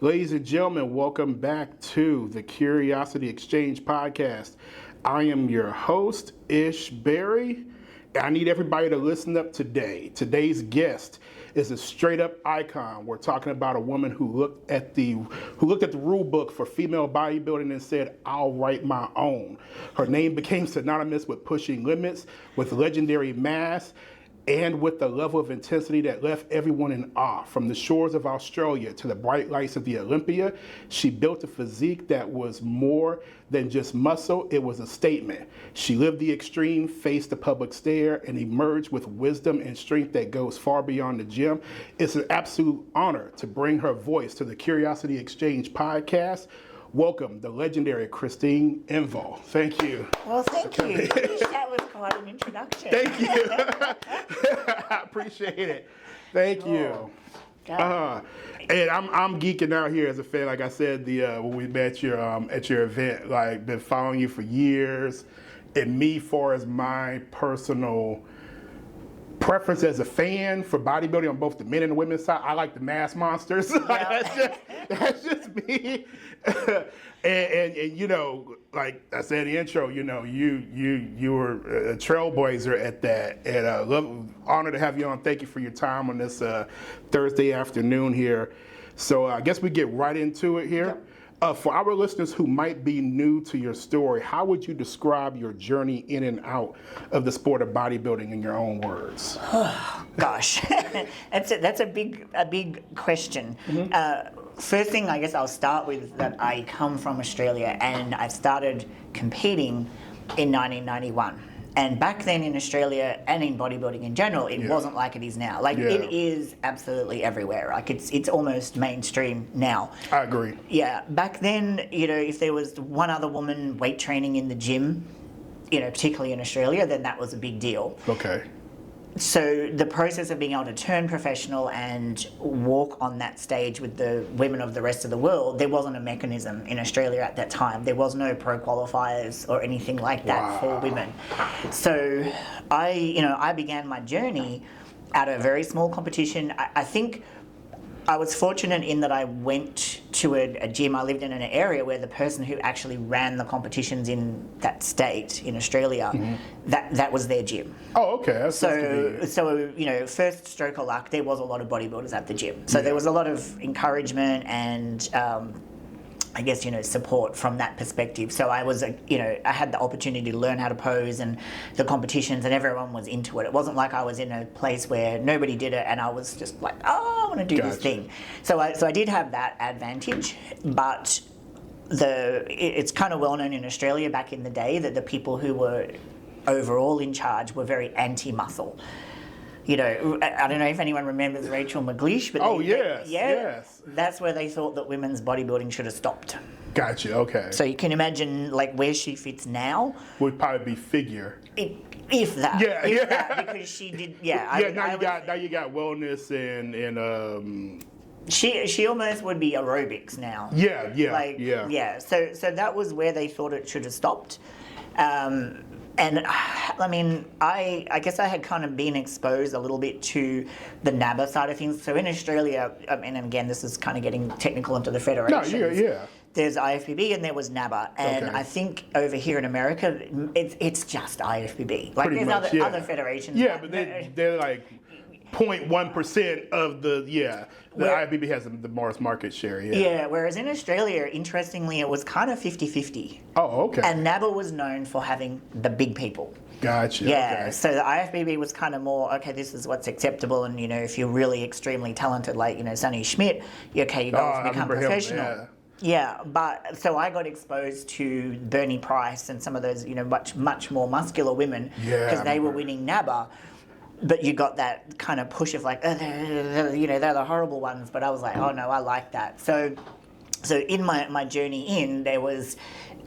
Ladies and gentlemen, welcome back to the Curiosity Exchange podcast. I am your host, Ish Berry. I need everybody to listen up today. Today's guest is a straight up icon. We're talking about a woman who looked at the rule book for female bodybuilding and said, "I'll write my own." Her name became synonymous with pushing limits, with legendary mass, and with the level of intensity that left everyone in awe. From the shores of Australia to the bright lights of the Olympia, she built a physique that was more than just muscle, it was a statement. She lived the extreme, faced the public stare, and emerged with wisdom and strength that goes far beyond the gym. It's an absolute honor to bring her voice to the Curiosity Exchange podcast. Welcome, the legendary Christine Envall. Thank you. Well, thank you. That was quite an introduction. Thank you. I appreciate it. Thank you. And I'm geeking out here as a fan. Like I said, when we met at your event, like been following you for years. And me, far as my personal preference as a fan for bodybuilding on both the men and the women's side, I like the mass monsters. Yeah. that's just me. and you know, like I said in the intro, you know, you were a trailblazer at that, and honor to have you on. Thank you for your time on this Thursday afternoon here. So I guess we get right into it here. Yep. For our listeners who might be new to your story, how would you describe your journey in and out of the sport of bodybuilding in your own words? Oh, gosh, that's a big question. Mm-hmm. First thing, I guess I'll start with that I come from Australia and I started competing in 1991. And back then in Australia and in bodybuilding in general, it wasn't like it is now. Like it is absolutely everywhere. Like it's almost mainstream now. I agree. Yeah, back then, you know, if there was one other woman weight training in the gym, you know, particularly in Australia, then that was a big deal. Okay. So the process of being able to turn professional and walk on that stage with the women of the rest of the world, there wasn't a mechanism in Australia at that time. There was no pro qualifiers or anything like that for women. So I began my journey at a very small competition. I think I was fortunate in that I went to a gym. I lived in an area where the person who actually ran the competitions in that state in Australia, that was their gym. Oh, okay. So you know, first stroke of luck, there was a lot of bodybuilders at the gym. So there was a lot of encouragement and I guess, you know, support from that perspective. So I was, I had the opportunity to learn how to pose and the competitions, and everyone was into it. It wasn't like I was in a place where nobody did it and I was just like, oh, I want to do this thing. So I did have that advantage, but it's kind of well known in Australia back in the day that the people who were overall in charge were very anti-muscle. You know, I don't know if anyone remembers Rachel McLeish, but yes, that's where they thought that women's bodybuilding should have stopped. Gotcha. Okay. So you can imagine, like, where she fits now would probably be figure. If that, because she did. Now you got wellness and. She almost would be aerobics now. So that was where they thought it should have stopped. And I mean, I guess I had kind of been exposed a little bit to the NABBA side of things. So in Australia, and again, this is kind of getting technical into the federations. There's IFBB and there was NABBA. And I think over here in America, it's just IFBB. Like pretty there's much, other federations. Yeah, but they're like 0.1% of the IFBB has the most market share. Yeah, whereas in Australia, interestingly, it was kind of 50-50. Oh, okay. And NABBA was known for having the big people. Gotcha. Yeah, okay. So the IFBB was kind of more, okay, this is what's acceptable, and, you know, if you're really extremely talented, like, you know, Sonny Schmidt, you go become professional. Yeah, but so I got exposed to Bernie Price and some of those, you know, much more muscular women because they were winning NABBA. But you got that kind of push of like, they're the horrible ones. But I was like, oh no, I like that. So in my journey there was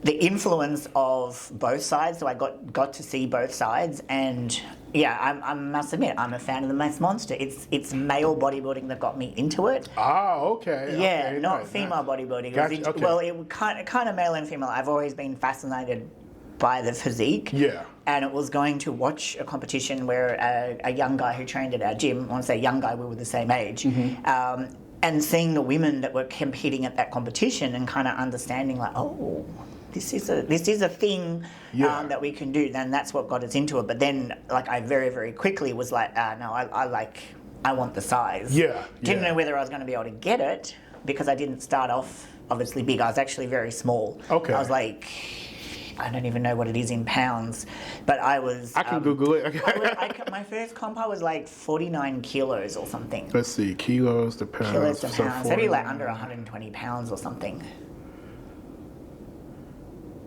the influence of both sides. So I got to see both sides, and I must admit, I'm a fan of the mass monster. It's male bodybuilding that got me into it. Oh, okay. Yeah, okay, not female bodybuilding. Gotcha, okay. Well, it was kind of male and female. I've always been fascinated by the physique. Yeah. And it was going to watch a competition where a young guy who trained at our gym, I want to say young guy, we were the same age, and seeing the women that were competing at that competition and kind of understanding like, oh, this is a thing that we can do. Then that's what got us into it. But then like I very, very quickly was like, no, I want the size. Didn't know whether I was going to be able to get it because I didn't start off obviously big. I was actually very small. Okay. I was like, I don't even know what it is in pounds, but I was... I can Google it. My first comp, I was like 49 kilos or something. Let's see, kilos to pounds. Kilos to pounds. Maybe like under 120 pounds or something.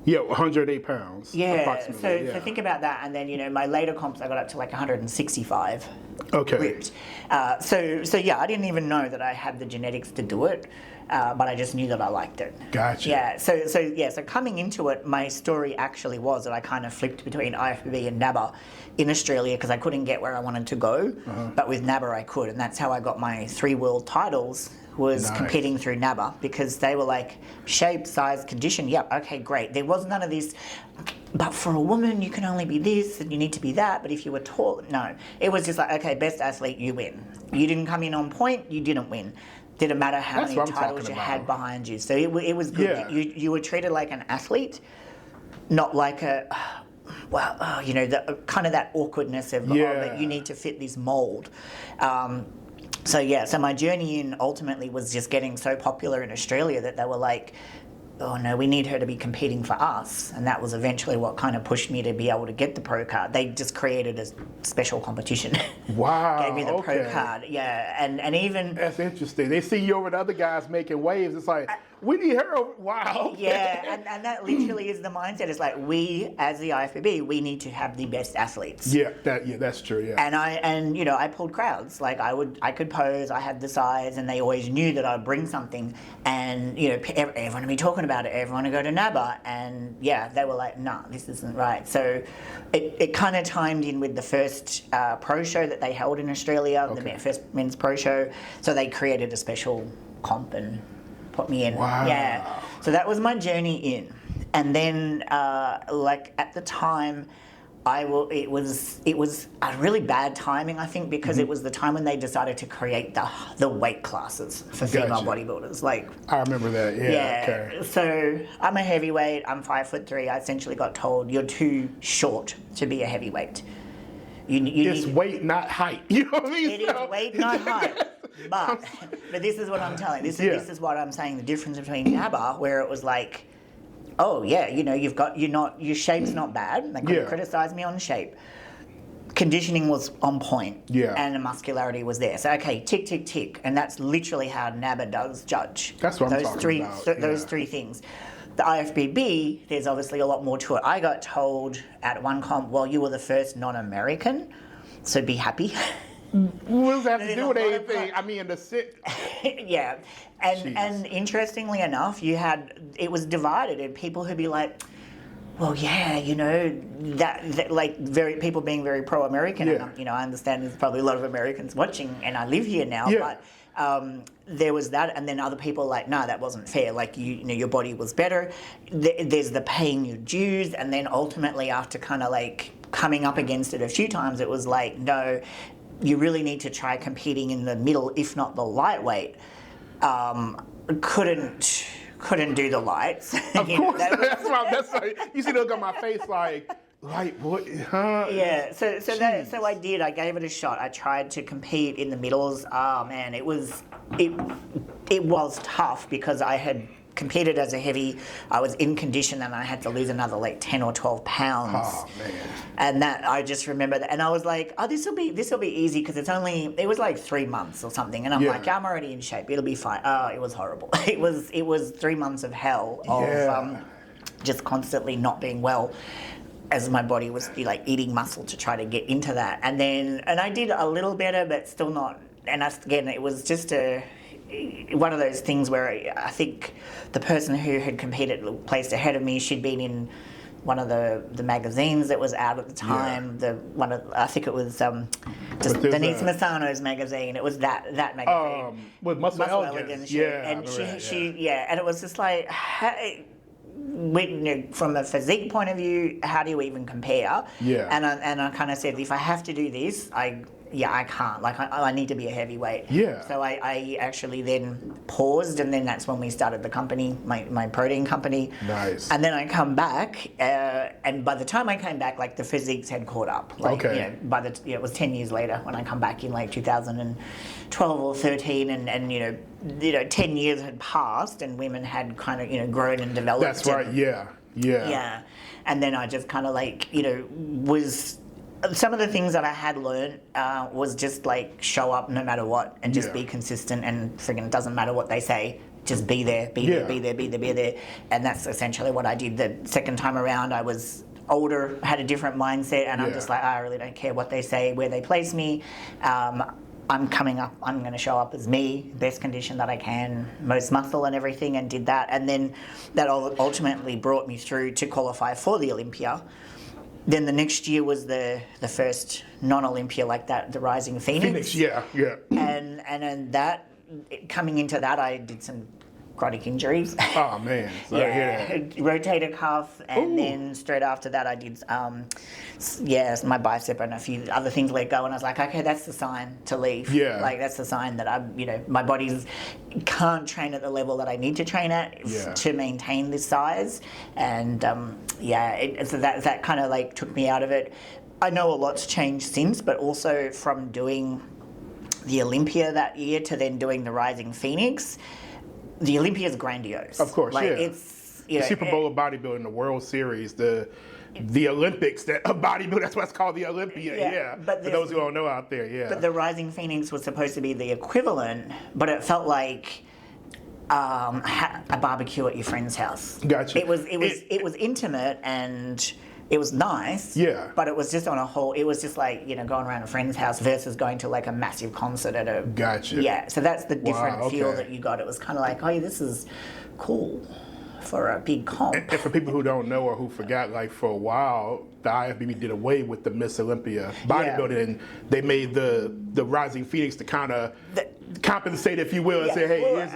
Yeah, 108 pounds. Yeah, so think about that. And then, you know, my later comps, I got up to like 165. Okay. Ripped. So yeah, I didn't even know that I had the genetics to do it, but I just knew that I liked it. Gotcha. Yeah, so coming into it, my story actually was that I kind of flipped between IFBB and NABBA in Australia because I couldn't get where I wanted to go, but with NABBA I could, and that's how I got my 3 world titles. Was competing through NABBA because they were like shape, size, condition. Yep, okay, great. There was none of this, but for a woman you can only be this and you need to be that, but if you were tall, no. It was just like, okay, best athlete, you win. You didn't come in on point, you didn't win. Didn't matter how many titles you had behind you. So it was good. Yeah. You were treated like an athlete, not like a, well, you know, the kind of that awkwardness of, that you need to fit this mold. So my journey in ultimately was just getting so popular in Australia that they were like, oh no, we need her to be competing for us. And that was eventually what kind of pushed me to be able to get the pro card. They just created a special competition. Wow. Gave me the pro card. Yeah. And even... That's interesting. They see you over the other guys making waves. It's like, we need her over. Wow. Yeah. And that literally is the mindset. It's like, we, as the IFBB, we need to have the best athletes. Yeah, that's true. Yeah. And I pulled crowds. Like I could pose, I had the size, and they always knew that I'd bring something. And, you know, everyone would be talking about it. Everyone would go to NABBA. And yeah, they were like, nah, this isn't right. So it kind of timed in with the first pro show that they held in Australia, the first men's pro show. So they created a special comp and put me in. Wow. Yeah. So that was my journey in. And then like at the time, it was a really bad timing, I think, because it was the time when they decided to create the weight classes for female bodybuilders. Like I remember that. Yeah. Okay. So I'm a heavyweight. I'm 5'3". I essentially got told you're too short to be a heavyweight. It's weight, not height. You know what I mean? It is weight, not height. But this is what I'm telling. This is what I'm saying. The difference between NABBA, where it was like, oh yeah, you know, your shape's not bad. They couldn't criticize me on shape. Conditioning was on point. Yeah. And the muscularity was there. So okay, tick, tick, tick. And that's literally how NABBA does judge. That's what I'm talking about. Those three things. The IFBB, there's obviously a lot more to it. I got told at one comp, well, you were the first non-American, so be happy. What does that have to do with anything? I mean, the sit. Yeah, and interestingly enough, it was divided, and people who'd be like, well, yeah, you know, that like people being very pro-American. Yeah. And, you know, I understand there's probably a lot of Americans watching, and I live here now, but. There was that, and then other people like, no, that wasn't fair. Like, you know, your body was better. There's the paying your dues, and then ultimately after kind of like coming up against it a few times, it was like, no, you really need to try competing in the middle, if not the lightweight. Couldn't do the lights. Of course, that's why you see the look on my face like what? Huh? Yeah, so I did. I gave it a shot. I tried to compete in the middles. Oh man, it was tough because I had competed as a heavy. I was in condition and I had to lose another like 10 or 12 pounds. Oh man! And that I just remember that, and I was like, oh, this will be easy because it was like 3 months or something, and I'm like, I'm already in shape. It'll be fine. Oh, it was horrible. It was 3 months of hell of just constantly not being well, as my body was like eating muscle to try to get into that. And I did a little better, but still not. And again, it was just one of those things where I think the person who had competed placed ahead of me, she'd been in one of the magazines that was out at the time. I think it was just Denise Massano's magazine. It was that magazine. With Muscle Elegance. Yeah, and and it was just like, hey, from a physique point of view, how do you even compare? Yeah. And I kind of said, if I have to do this, yeah, I can't. Like, I need to be a heavyweight. Yeah. So I actually then paused, and then that's when we started the company, my protein company. Nice. And then I come back, and by the time I came back, like, the physiques had caught up. Like, Okay. It was 10 years later when I come back in, like, 2012 or 13, and 10 years had passed, and women had kind of, grown and developed. That's right, yeah. Yeah. And then I just kind of, like, was... Some of the things that I had learned was just, like, show up no matter what, and just be consistent, and friggin' it doesn't matter what they say, just be there, be there. And that's essentially what I did. The second time around, I was older, had a different mindset, and I'm just like, I really don't care what they say, where they place me. I'm coming up, I'm going to show up as me, best condition that I can, most muscle and everything, and did that. And then that ultimately brought me through to qualify for the Olympia. Then the next year was the first non-Olympia like that, the Rising Phoenix. Yeah. And then that, coming into that, I did some chronic injuries. Oh, man. Sorry to hear that. Rotator cuff, and then straight after that I did, my bicep and a few other things let go, and I was like, okay, that's the sign to leave. Yeah. Like, that's the sign that my body can't train at the level that I need to train at to maintain this size, and so that kind of, like, took me out of it. I know a lot's changed since, but also from doing the Olympia that year to then doing the Rising Phoenix, the Olympia is grandiose. Of course, like, yeah. It's The Super Bowl of bodybuilding, the World Series, the Olympics of bodybuilding. That's why it's called the Olympia. Yeah. But for those who don't know out there, yeah. But the Rising Phoenix was supposed to be the equivalent, but it felt like a barbecue at your friend's house. Gotcha. It was intimate, and it was nice. Yeah. But it was just on a whole. It was just like going around a friend's house versus going to, like, a massive concert at a. Gotcha. Yeah. So that's the different feel okay. that you got. It was kind of like, oh, this is cool for a big comp. And for people who don't know or who forgot, like, for a while, the IFBB did away with the Miss Olympia bodybuilding, and they made the Rising Phoenix to kind of compensate, if you will, and say, hey, here's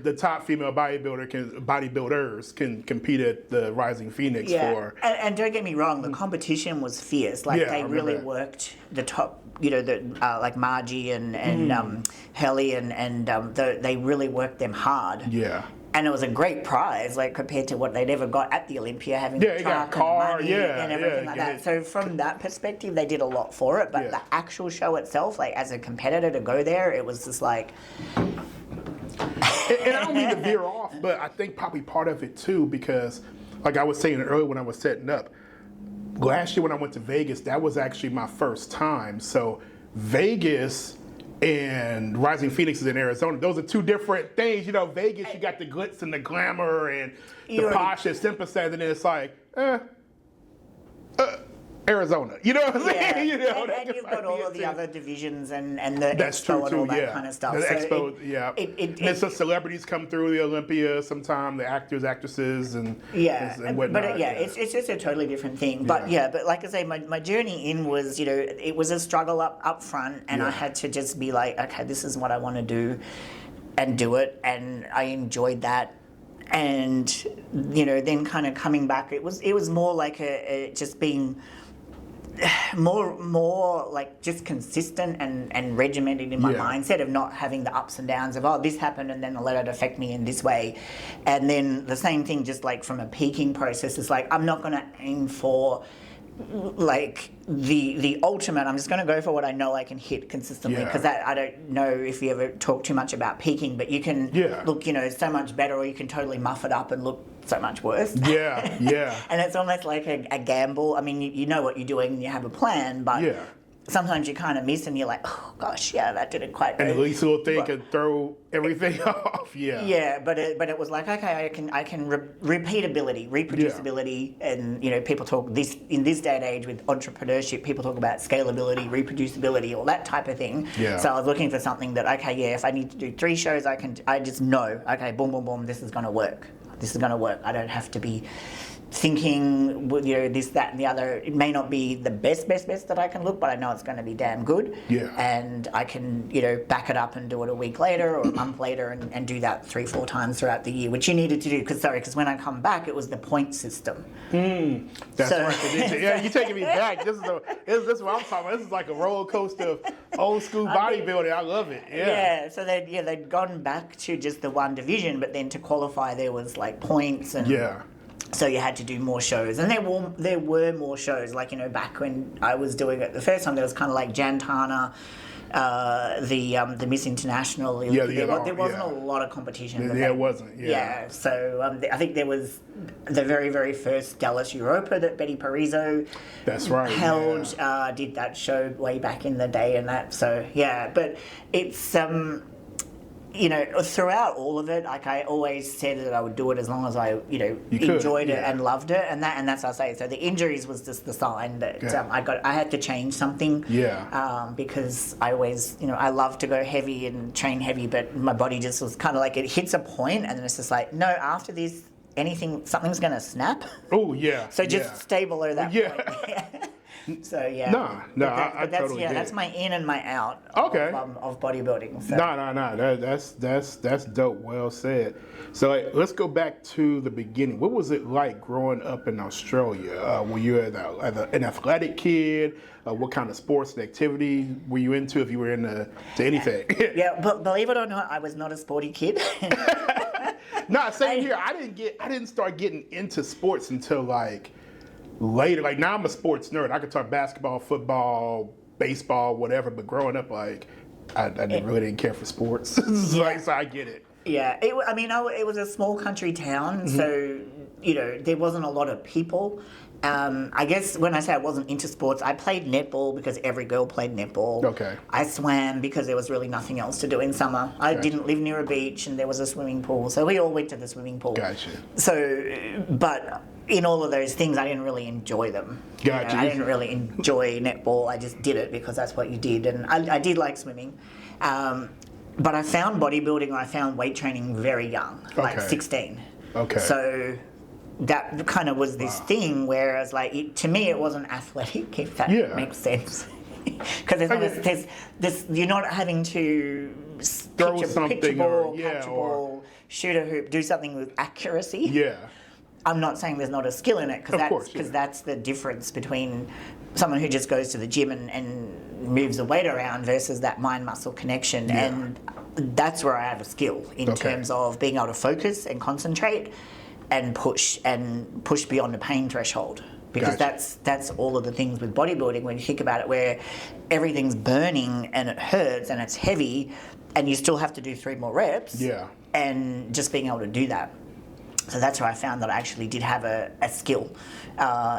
the top female bodybuilders can compete at the Rising Phoenix for. And don't get me wrong, the competition was fierce. Like, they really worked the top. Like Margie and Helly and they really worked them hard. Yeah. And it was a great prize, like, compared to what they'd ever got at the Olympia, having the truck and money and everything like that. So from that perspective, they did a lot for it. But the actual show itself, like, as a competitor to go there, it was just like. And I don't mean to veer off, but I think probably part of it too, because, like I was saying earlier when I was setting up, last year when I went to Vegas, that was actually my first time. So Vegas and Rising Phoenix is in Arizona. Those are two different things. Vegas, you got the glitz and the glamour and the posh and sympathetic, and then it's like, Arizona. You know what I'm saying? And you've got all of the other divisions and the That's expo true and too, all that kind of stuff. The So expo, and some celebrities come through the Olympia sometime, the actors, actresses, and whatnot. But it's just a totally different thing. But but like I say, my journey in was, it was a struggle up front, and I had to just be like, okay, this is what I want to do, and do it, and I enjoyed that. And then kind of coming back, it was more like a just being more like just consistent and regimented in my mindset of not having the ups and downs of, this happened and then I let it affect me in this way. And then the same thing, just like from a peaking process, is like, I'm not going to aim for like the ultimate. I'm just going to go for what I know I can hit consistently, because I don't know if you ever talk too much about peaking, but you can look so much better, or you can totally muff it up and look so much worse. And it's almost like a gamble. I mean, you know what you're doing and you have a plan, but sometimes you kind of miss and you're like, oh gosh, that didn't quite go. And the least little thing could throw everything off. But it was like, okay, I can repeatability, reproducibility, and people talk in this day and age with entrepreneurship, people talk about scalability, reproducibility, all that type of thing. So I was looking for something that, if I need to do 3 shows, I just know, okay, boom, boom, boom, this is going to work. I don't have to be thinking, this, that, and the other. It may not be the best that I can look, but I know it's going to be damn good. Yeah. And I can, back it up and do it a week later or a month later and do that 3-4 times throughout the year, which you needed to do. Because when I come back, it was the point system. That's right. Yeah, you're taking me back. This is what I'm talking about. This is like a roller coaster of old school bodybuilding. I love it. Yeah. Yeah. So they'd gone back to just the one division, but then to qualify there was like points and. Yeah. So you had to do more shows, and there were more shows. Like back when I was doing it the first time, there was kind of like Jantana, the Miss International. There wasn't a lot of competition. There wasn't. Yeah. So I think there was the very, very first Dallas Europa that Betty Parizo. That's right. Held did that show way back in the day, and that. So yeah, but it's. Throughout all of it, like I always said that I would do it as long as I, enjoyed it and loved it, and that's what I say. So the injuries was just the sign that I had to change something. Yeah. Because I always, I love to go heavy and train heavy, but my body just was kind of like it hits a point, and then it's just like, no, after this, something's gonna snap. Oh yeah. So just stay below that point. So yeah. No, I totally get that's my in and my out. Okay. Of bodybuilding. So. No. That's dope. Well said. So let's go back to the beginning. What was it like growing up in Australia? Were you an athletic kid? What kind of sports and activity were you into? If you were into anything? Yeah, but believe it or not, I was not a sporty kid. No, same here. I didn't start getting into sports until like. Later, like now I'm a sports nerd. I could talk basketball, football, baseball, whatever. But growing up, like I really didn't care for sports. So I get it. Yeah, it was a small country town, so there wasn't a lot of people. I guess when I say I wasn't into sports, I played netball because every girl played netball. Okay. I swam because there was really nothing else to do in summer. I didn't live near a beach and there was a swimming pool, so we all went to the swimming pool. Gotcha. So, but in all of those things, I didn't really enjoy them. Gotcha. I didn't really enjoy netball. I just did it because that's what you did, and I did like swimming. But I found bodybuilding, I found weight training very young, like 16. Okay. So that kind of was this thing, whereas to me it wasn't athletic, if that makes sense. Because you're not having to throw something or catch a ball, shoot a hoop, do something with accuracy. Yeah. I'm not saying there's not a skill in it, because that's the difference between someone who just goes to the gym and moves the weight around versus that mind-muscle connection. Yeah. And that's where I have a skill in terms of being able to focus and concentrate and push beyond the pain threshold. Because that's all of the things with bodybuilding, when you think about it, where everything's burning and it hurts and it's heavy and you still have to do 3 more reps. Yeah. And just being able to do that. So that's where I found that I actually did have a skill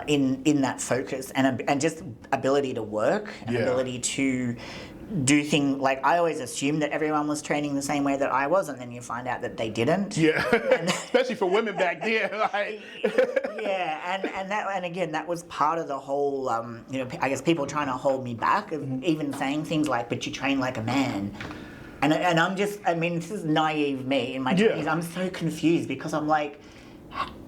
in that focus and just ability to work, and ability to do things. Like I always assumed that everyone was training the same way that I was, and then you find out that they didn't. Yeah, especially for women back then. And again, that was part of the whole. I guess people trying to hold me back, even saying things like, "But you train like a man." And I'm just, this is naive me in my 20s. I'm so confused because I'm like,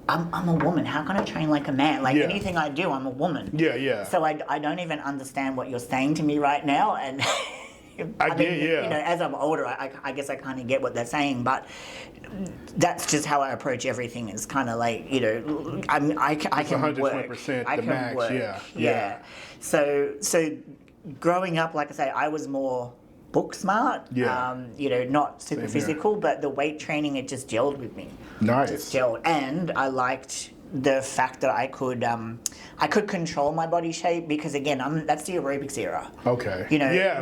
I'm a woman. How can I train like a man? Like anything I do, I'm a woman. Yeah. So I don't even understand what you're saying to me right now. And as I'm older, I guess I kind of get what they're saying. But that's just how I approach everything. Is kind of like, I can work. 120% I the can max. work. Yeah. So growing up, like I say, I was more book smart, not super physical, but the weight training, it just gelled with me. Nice. Just gelled. And I liked the fact that I could control my body shape, because again, that's the aerobics era. Okay.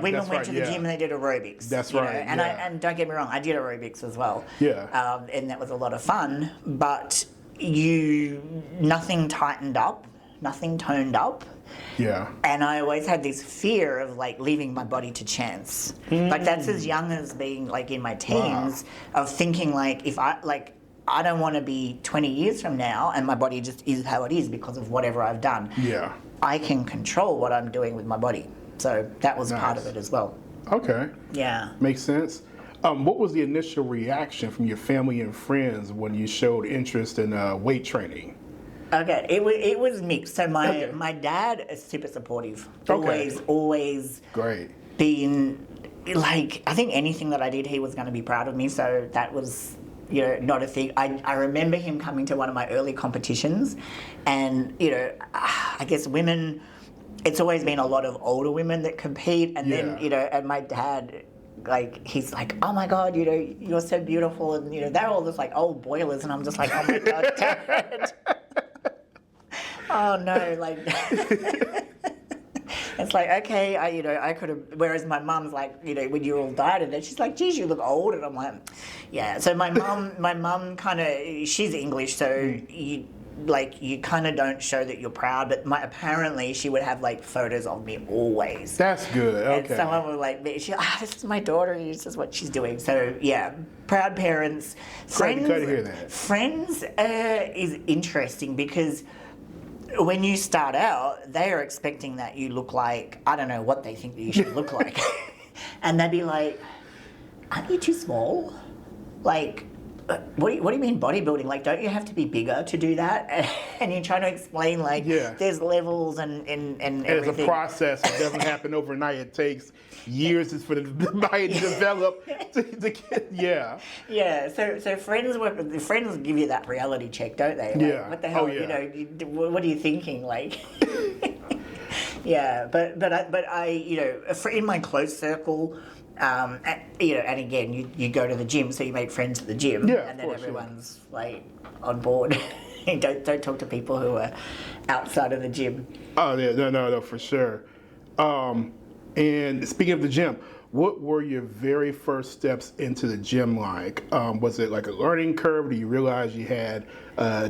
Women went to the gym and they did aerobics. That's right. And don't get me wrong, I did aerobics as well. Yeah. And that was a lot of fun, but nothing tightened up, nothing toned up. Yeah. And I always had this fear of leaving my body to chance. Like that's as young as being in my teens, of thinking if I don't want to be 20 years from now and my body just is how it is because of whatever I've done. Yeah. I can control what I'm doing with my body. So that was part of it as well. Okay. Yeah. Makes sense. What was the initial reaction from your family and friends when you showed interest in weight training? Okay, it was mixed. So my dad is super supportive. Always Great. been like, I think anything that I did, he was going to be proud of me. So that was, not a thing. I remember him coming to one of my early competitions, and I guess women. It's always been a lot of older women that compete, and then and my dad. Like, he's like, oh my God, you're so beautiful, and they're all just like old boilers, and I'm just like, oh my God, Dad. Oh no, like it's like, okay, I could have. Whereas my mum's like, when you all dieted, and she's like, geez, you look old, and I'm like, yeah. So my mum kind of, she's English, so you kind of don't show that you're proud, but apparently she would have like photos of me always. That's good. Okay. And someone would like, this is my daughter, this is what she's doing. So yeah, proud parents. Friends, glad to hear that. Friends is interesting because when you start out, they are expecting that you look like, I don't know what they think that you should look like. And they'd be like, aren't you too small? Like, what do you mean bodybuilding? Like, don't you have to be bigger to do that? And you're trying to explain, like, there's levels and everything. It's a process. It doesn't happen overnight. It takes years for the body to develop. Yeah. So friends give you that reality check, don't they? Like, what the hell? What are you thinking? Like, yeah. But I in my close circle. And again, you go to the gym, so you make friends at the gym, and then everyone's like on board. don't talk to people who are outside of the gym. Oh yeah, no, for sure. And speaking of the gym, what were your very first steps into the gym like? Was it like a learning curve? Do you realize you had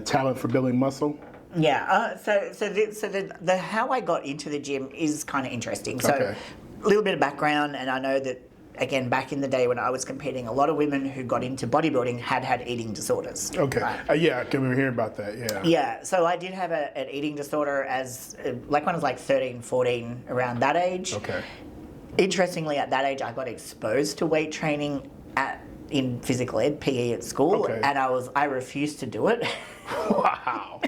talent for building muscle? Yeah. So the how I got into the gym is kind of interesting. So a little bit of background, and I know that. Again, back in the day when I was competing, a lot of women who got into bodybuilding had eating disorders. Okay. Right? Yeah, I can remember hearing about that, yeah. Yeah, so I did have an eating disorder as, like when I was like 13, 14, around that age. Okay. Interestingly, at that age, I got exposed to weight training in physical ed, PE at school, and I refused to do it. Wow.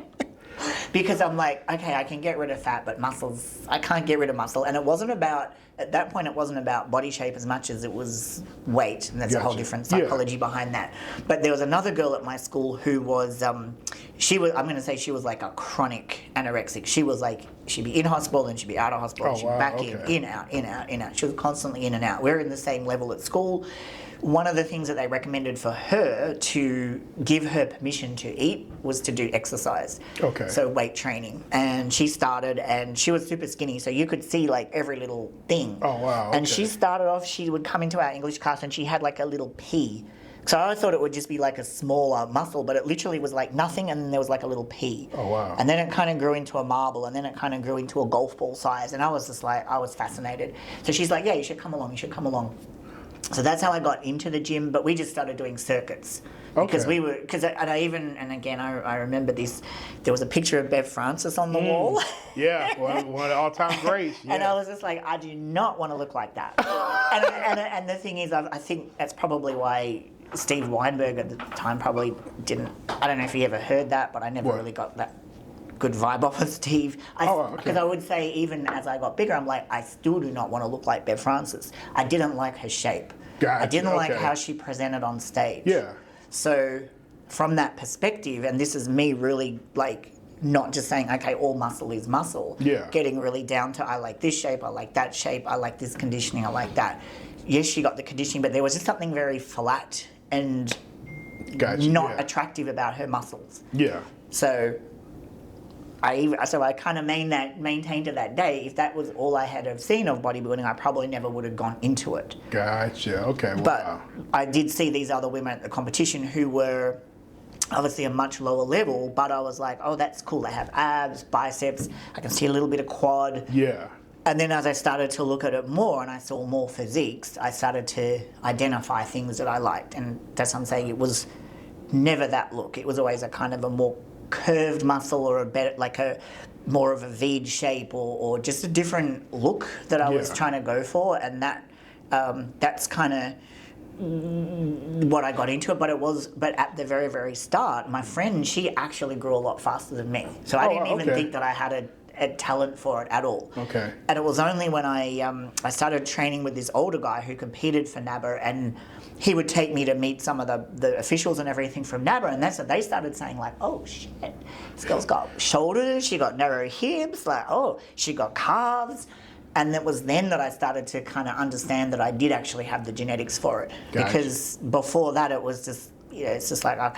Because I'm like, okay, I can get rid of fat, but muscles, I can't get rid of muscle. And at that point, it wasn't about body shape as much as it was weight. And that's a whole different psychology behind that. But there was another girl at my school who was, I'm going to say she was like a chronic anorexic. She was like, she'd be in hospital, then she'd be out of hospital, she'd be back in, out. She was constantly in and out. We're in the same level at school. One of the things that they recommended for her to give her permission to eat was to do exercise. Okay. So weight training. And she started, and she was super skinny, so you could see like every little thing. Oh, wow. And she started off, she would come into our English class and she had like a little pea. So I thought it would just be like a smaller muscle, but it literally was like nothing, and then there was like a little pea. Oh, wow. And then it kind of grew into a marble, and then it kind of grew into a golf ball size, and I was just like, I was fascinated. So she's like, yeah, you should come along. So that's how I got into the gym, but we just started doing circuits. Because and again, I remember this, there was a picture of Bev Francis on the wall. Yeah, one of the all-time greats. Yeah. And I was just like, I do not want to look like that. and the thing is, I think that's probably why Steve Weinberg at the time probably didn't, I don't know if he ever heard that, but I never really got that good vibe off of Steve. Because I would say even as I got bigger, I'm like, I still do not want to look like Bev Francis. I didn't like her shape. Gotcha. I didn't like how she presented on stage. Yeah. So from that perspective, and this is me really like not just saying, okay, all muscle is muscle. Yeah. Getting really down to, I like this shape, I like that shape, I like this conditioning, I like that. Yes, she got the conditioning, but there was just something very flat and not attractive about her muscles. Yeah. So I kind of maintained to that day, if that was all I had have seen of bodybuilding, I probably never would have gone into it. Gotcha. Okay. Wow. But I did see these other women at the competition who were obviously a much lower level, but I was like, oh, that's cool. They have abs, biceps. I can see a little bit of quad. Yeah. And then as I started to look at it more and I saw more physiques, I started to identify things that I liked. And that's what I'm saying. It was never that look. It was always a kind of a more curved muscle or a better, like a more of a V shape or just a different look that I was trying to go for, and that's kind of what I got into it, but at the very, very start, my friend, she actually grew a lot faster than me. So I didn't even think that I had a talent for it at all. Okay. And it was only when I started training with this older guy who competed for NABBA, and he would take me to meet some of the officials and everything from NABBA, and that's when they started saying like, oh shit, this girl's got shoulders, she got narrow hips, like, oh, she got calves. And it was then that I started to kind of understand that I did actually have the genetics for it. Gotcha. Because before that, it was just, it's just like I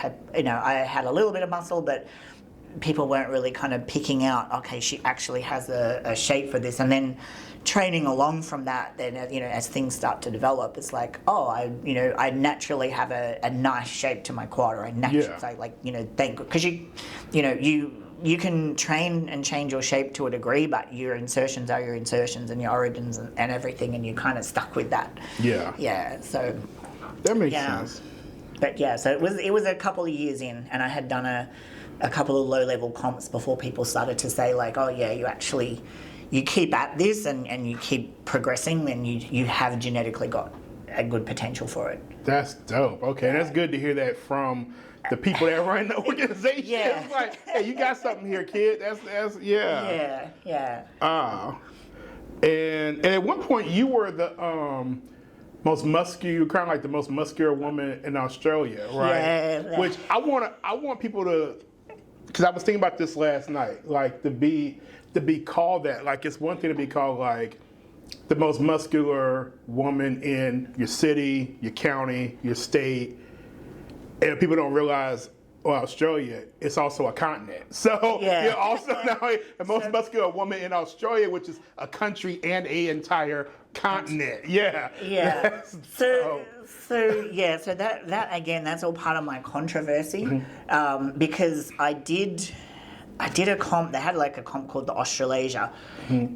had a little bit of muscle, but people weren't really kind of picking out, okay, she actually has a shape for this. And then training along from that, then, as things start to develop, it's like, oh, I naturally have a nice shape to my quad, or I naturally, because you can train and change your shape to a degree, but your insertions are your insertions and your origins and everything, and you're kind of stuck with that. Yeah. Yeah, so... That makes sense. But yeah, so it was a couple of years in, and I had done a couple of low-level comps before people started to say like, oh yeah, you keep at this and you keep progressing, then you have genetically got a good potential for it. That's dope. Okay, that's good to hear that from the people that run the organization. Yeah. It's like, hey, you got something here, kid. That's yeah. Yeah. And at one point you were the most muscular, kind of like the most muscular woman in Australia, right? Yeah. Which I want people to, because I was thinking about this last night, like to be called that. Like it's one thing to be called like the most muscular woman in your city, your county, your state. And people don't realize, Australia, it's also a continent. So you're also now the most muscular woman in Australia, which is a country and an entire continent. Yeah. Yeah. So that again, that's all part of my controversy, because I did a comp. They had like a comp called the Australasia,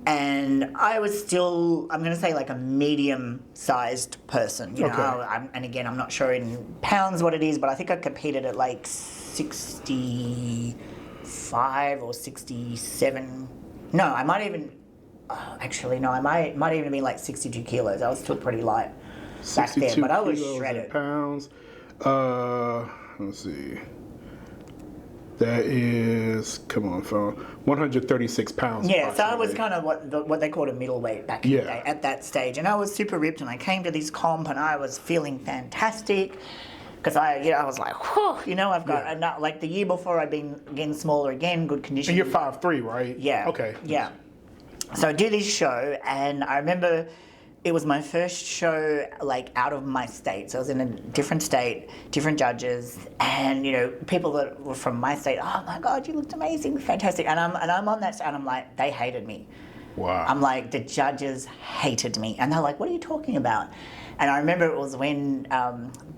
and I was still, I'm going to say like a medium-sized person. You know, and again, I'm not sure in pounds what it is, but I think I competed at like 65 or 67. No, I might even. Actually, no, I might even be like 62 kilos. I was still pretty light back then, but I was shredded. Pounds. Let's see. That is, come on, phone. 136 pounds. Yeah, so I was kind of what they called a middleweight back in the day at that stage, and I was super ripped. And I came to this comp, and I was feeling fantastic because I was like, whew, I've got like the year before I'd been getting smaller again, good condition. And you're 5'3", right? Yeah. Okay. Yeah. So I do this show, and I remember it was my first show like out of my state. So I was in a different state, different judges, and people that were from my state. Oh my God, you looked amazing, fantastic. And I'm on that stage, and I'm like, they hated me. Wow. I'm like, the judges hated me, and they're like, what are you talking about? And I remember it was when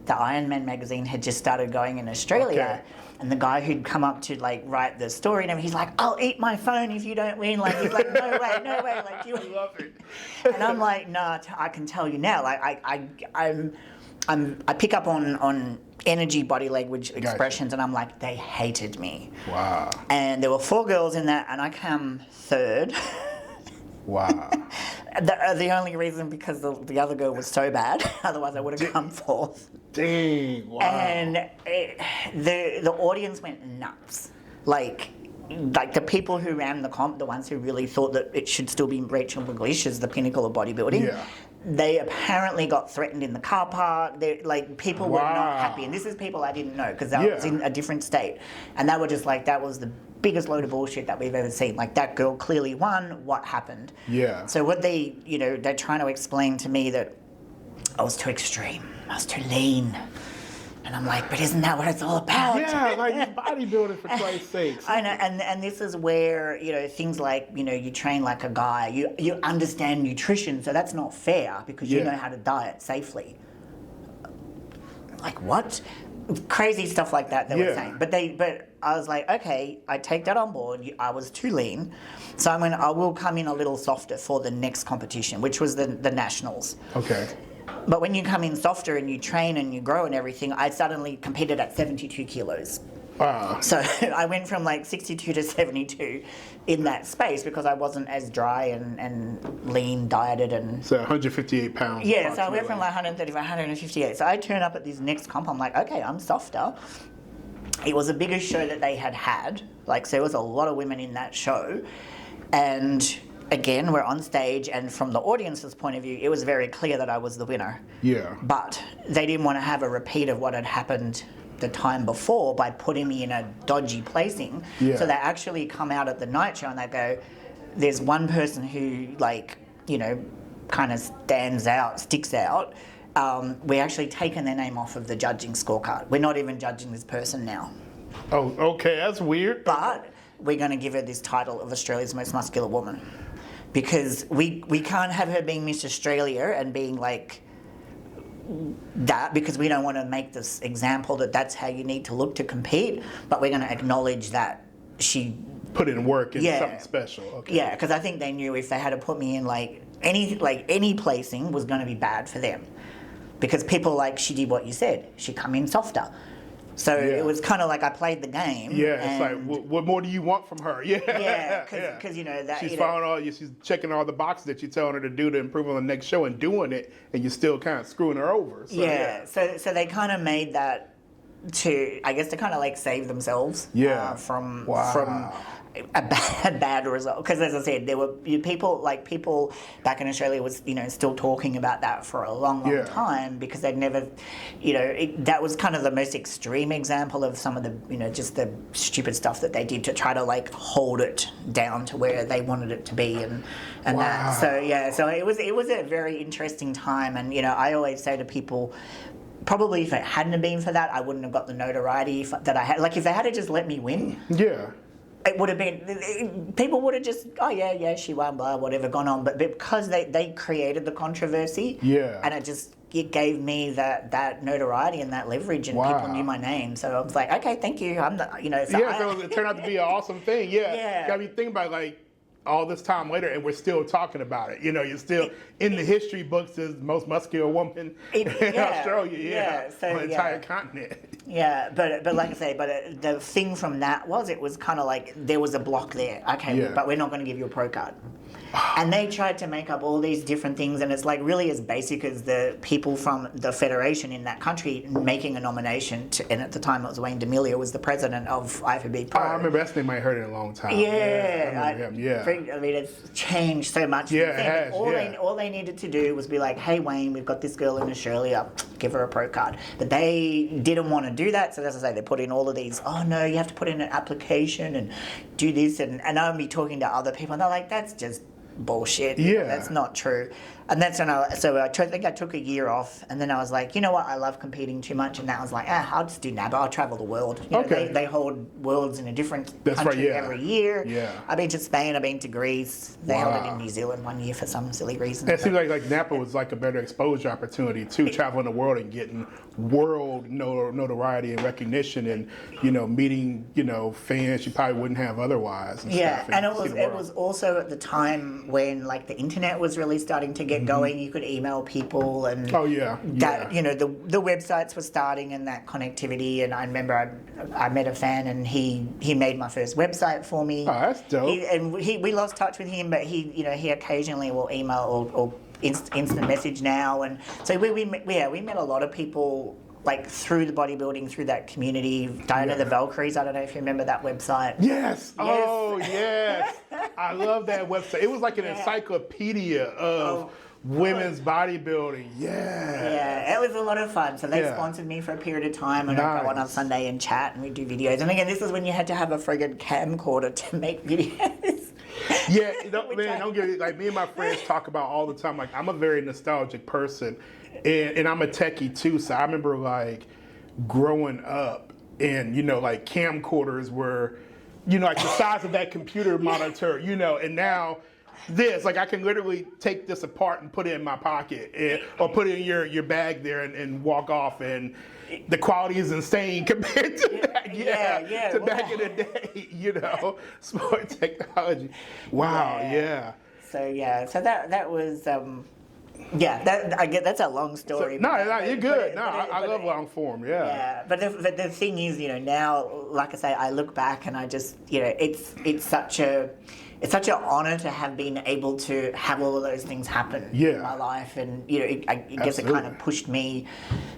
the Iron Man magazine had just started going in Australia. Okay. And the guy who'd come up to like write the story and everything, he's like, I'll eat my phone if you don't win. Like, he's like, no way, like you love it. And I'm like, no, I can tell you now. Like I pick up on energy, body language, expressions, and I'm like, they hated me. Wow. And there were 4 girls in that, and I come third. Wow. The only reason because the other girl was so bad, otherwise I would have come fourth. Dang, wow. And the audience went nuts. Like the people who ran the comp, the ones who really thought that it should still be Rachel McLeish as the pinnacle of bodybuilding, they apparently got threatened in the car park. People were not happy. And this is people I didn't know because I was in a different state. And they were just like, that was the biggest load of bullshit that we've ever seen. Like, that girl clearly won. What happened? Yeah. So what they're trying to explain to me that I was too extreme. I was too lean. And I'm like, but isn't that what it's all about? Yeah, like bodybuilding for Christ's sakes. I know, and this is where, things like, you train like a guy, you understand nutrition, so that's not fair because you know how to diet safely. Like, what? Crazy stuff like that they were saying. But I was like, okay, I take that on board. I was too lean. So I will come in a little softer for the next competition, which was the nationals. Okay. But when you come in softer and you train and you grow and everything, I suddenly competed at 72 kilos. Wow. So I went from like 62 to 72 in that space because I wasn't as dry and lean dieted and... So 158 pounds. Yeah, so I went from like 135, 158. So I turn up at this next comp, I'm like, okay, I'm softer. It was the biggest show that they had. Like, so there was a lot of women in that show. And again, we're on stage, and from the audience's point of view, it was very clear that I was the winner. Yeah. But they didn't want to have a repeat of what had happened the time before by putting me in a dodgy placing. Yeah. So they actually come out at the night show and they go, there's one person who, like, you know, kind of sticks out. We're actually taking their name off of the judging scorecard. We're not even judging this person now. Oh, okay, that's weird. But we're going to give her this title of Australia's most muscular woman. Because we can't have her being Miss Australia and being like that, because we don't want to make this example that that's how you need to look to compete, but we're going to acknowledge that she put in work and something special. Okay. Yeah, because I think they knew if they had to put me in any placing was going to be bad for them, because people she did what you said, she come in softer. So it was kind of like I played the game. Yeah, it's like, what more do you want from her? Yeah. Yeah, because you know that she's following she's checking all the boxes that you're telling her to do to improve on the next show and doing it, and you're still kind of screwing her over. So, so they kind of made that to kind of save themselves. Yeah. From a bad result, because as I said, there were people back in Australia was still talking about that for a long time, because they'd never, that was kind of the most extreme example of some of the just the stupid stuff that they did to try to hold it down to where they wanted it to be and that. So it was a very interesting time, and I always say to people, probably if it hadn't have been for that, I wouldn't have got the notoriety that I had. If they had just let me win. Yeah. It would have been, people would have just, oh yeah, she won, blah, whatever, gone on. But because they created the controversy, and it gave me that notoriety and that leverage, and people knew my name. So I was like, okay, thank you. I'm the, so it turned out to be an awesome thing. Yeah. Got me thinking about all this time later, and we're still talking about it. You're still in the history books as the most muscular woman in Australia. So, on the entire continent. Yeah, but like I say, the thing from that was, it was kind of there was a block there. Okay, but we're not going to give you a pro card. And they tried to make up all these different things, and it's really as basic as the people from the federation in that country making a nomination to, and at the time it was Wayne D'Amelio was the president of IFBB Pro. I remember that name. I heard it in a long time. I mean, it's changed so much. Yeah, it has. All they needed to do was be like, hey Wayne, we've got this girl in Australia, give her a pro card. But they didn't want to do that, so as I say, they put in all of these, oh no, you have to put in an application and do this, and I'll be talking to other people, and they're like, that's just bullshit. That's not true. And that's when I think I took a year off, and then I was like, you know what, I love competing too much, and that was like, I'll just do NABBA. I'll travel the world. They hold worlds in a different country every year. I've been to Spain, I've been to Greece. They held it in New Zealand one year for some silly reason. It seems like NABBA was a better exposure opportunity too, traveling the world and getting world notoriety and recognition, and meeting fans you probably wouldn't have otherwise. And stuff, and it was also at the time when the internet was really starting to get going. You could email people, and that the websites were starting, and that connectivity. And I remember I met a fan, and he made my first website for me. Oh, that's dope. We lost touch with him, but he occasionally will email or instant message now, and so we met a lot of people through the bodybuilding, through that community. Diana the Valkyries, I don't know if you remember that website. Yes. Oh, yes. I love that website. It was like an encyclopedia of women's bodybuilding. Yeah, it was a lot of fun. So they sponsored me for a period of time, and I'd go on Sunday and chat, and we'd do videos. And again, this is when you had to have a friggin' camcorder to make videos. Yeah, don't get it. Me and my friends talk about all the time. I'm a very nostalgic person, and I'm a techie too. So I remember growing up, and camcorders were, the size of that computer monitor, and now this, I can literally take this apart and put it in my pocket, or put it in your bag there and walk off, and the quality is insane compared to that. Back in the day, sport technology. Wow, So that was I get that's a long story. You're good. I love long form. Yeah. Yeah, but the thing is, now, like I say, I look back and I just, it's such a honor to have been able to have all of those things happen in my life, and I guess it kind of pushed me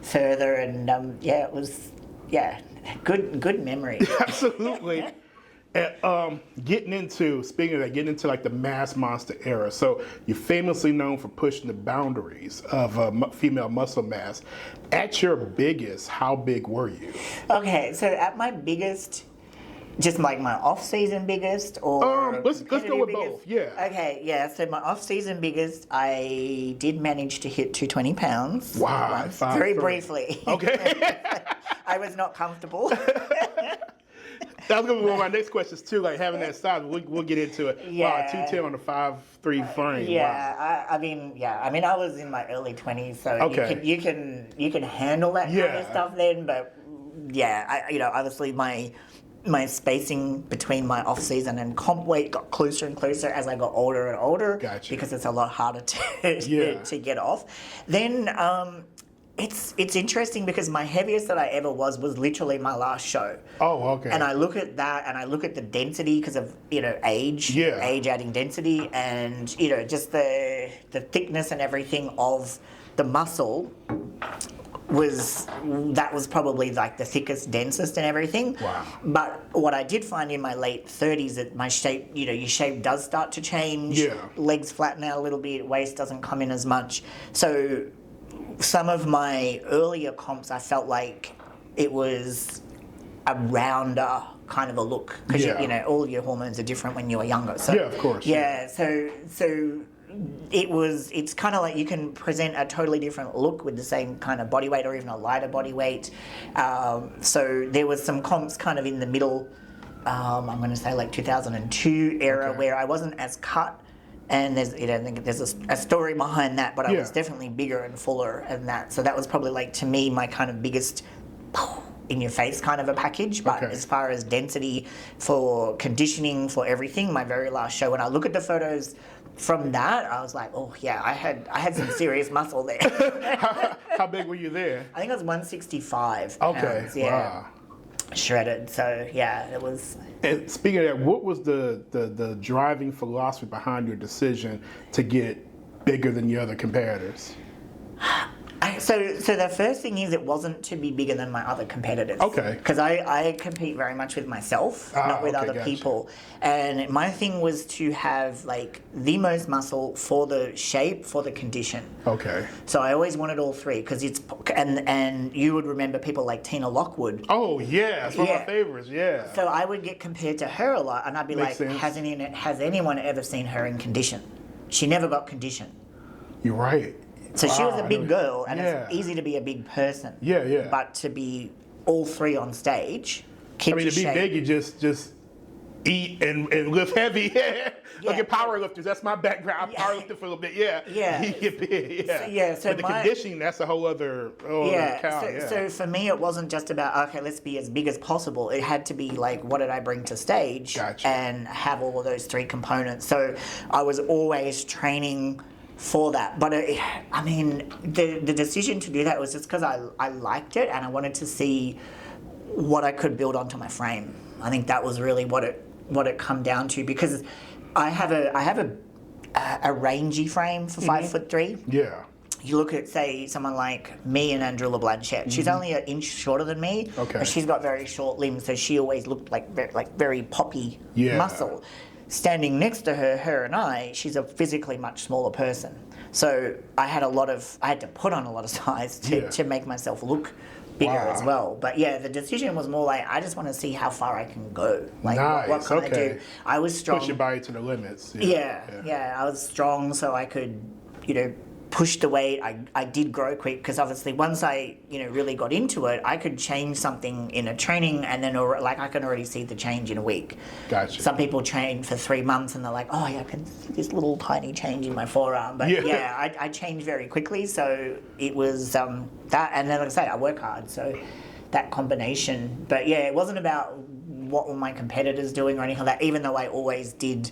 further, and it was good memory. Absolutely. And, getting into like the mass monster era. So you're famously known for pushing the boundaries of female muscle mass. At your biggest, how big were you? Okay, so at my biggest, just like my off-season biggest, or let's go with biggest? both. Yeah. Okay, yeah. So my off-season biggest, I did manage to hit 220 pounds. Wow. Very briefly. Okay. I was not comfortable. That was going to be one of my next questions too, like having that size. We'll get into it. Yeah. Wow, 210 on a 5'3" frame. Yeah, wow. I mean, I was in my early 20s, so Okay. you can handle that kind of stuff then. But obviously my spacing between my off season and comp weight got closer and closer as I got older and older. Gotcha. Because it's a lot harder to get off. Then it's interesting because my heaviest that I ever was literally my last show. Oh, okay. And I look at that, and I look at the density because of age, age adding density, and just the thickness and everything of the muscle was probably like the thickest, densest, and everything. Wow. But what I did find in my late 30s, that my shape, your shape does start to change. Yeah. Legs flatten out a little bit, waist doesn't come in as much. So some of my earlier comps, I felt like it was a rounder kind of a look, because all your hormones are different when you are younger. So of course. So it's kind of like you can present a totally different look with the same kind of body weight, or even a lighter body weight. So there was some comps kind of in the middle. I'm going to say like 2002 era, where I wasn't as cut. And there's a story behind that, but I was definitely bigger and fuller and that. So that was probably like, to me, my kind of biggest in your face kind of a package. But as far as density for conditioning, for everything, my very last show, when I look at the photos from that, I was like, oh yeah, I had some serious muscle there. How big were you there? I think I was 165 Okay. pounds, yeah. Wow. Shredded. So yeah, it was. And speaking of that, what was the driving philosophy behind your decision to get bigger than your other competitors? So the first thing is, it wasn't to be bigger than my other competitors. Okay. Because I compete very much with myself, not with other people. And my thing was to have like the most muscle for the shape, for the condition. Okay. So I always wanted all three, because and you would remember people like Tina Lockwood. Oh yeah, that's one of my favorites. Yeah. So I would get compared to her a lot, and I'd be Makes like, sense. has anyone ever seen her in condition? She never got condition. You're right. So she was a big girl, and Yeah. it's easy to be a big person. Yeah. But to be all three on stage, keep I mean, your to be shape. big, you just eat and lift heavy. Look at power lifters. That's my background. I powerlifted for a little bit. Yeah. You get big. Yeah. So but the conditioning, that's a whole other cow. So for me, it wasn't just about, okay, let's be as big as possible. It had to be like, what did I bring to stage? Gotcha. And have all of those three components. So I was always training for that. But I mean, the decision to do that was just because I liked it, and I wanted to see what I could build onto my frame. I think that was really what it come down to, because I have a rangy frame for 5'3". Yeah. You look at, say, someone like me and Andrula Blanchett. She's only an inch shorter than me, but she's got very short limbs, so she always looked like very poppy muscle. Standing next to her and I, she's a physically much smaller person. So I had to put on a lot of size to make myself look bigger as well. But yeah, the decision was more like, I just want to see how far I can go. Like, nice. what can I do? I was strong. Push your body to the limits. Yeah, I was strong, so I could, push the weight. I did grow quick, because obviously once I really got into it, I could change something in a training, and then I can already see the change in a week. Gotcha. Some people train for 3 months and they're like, oh yeah, I can see this little tiny change in my forearm. But I changed very quickly, so it was that. And then, like I say, I work hard, so that combination. But yeah, it wasn't about what were my competitors doing or anything like that, even though I always did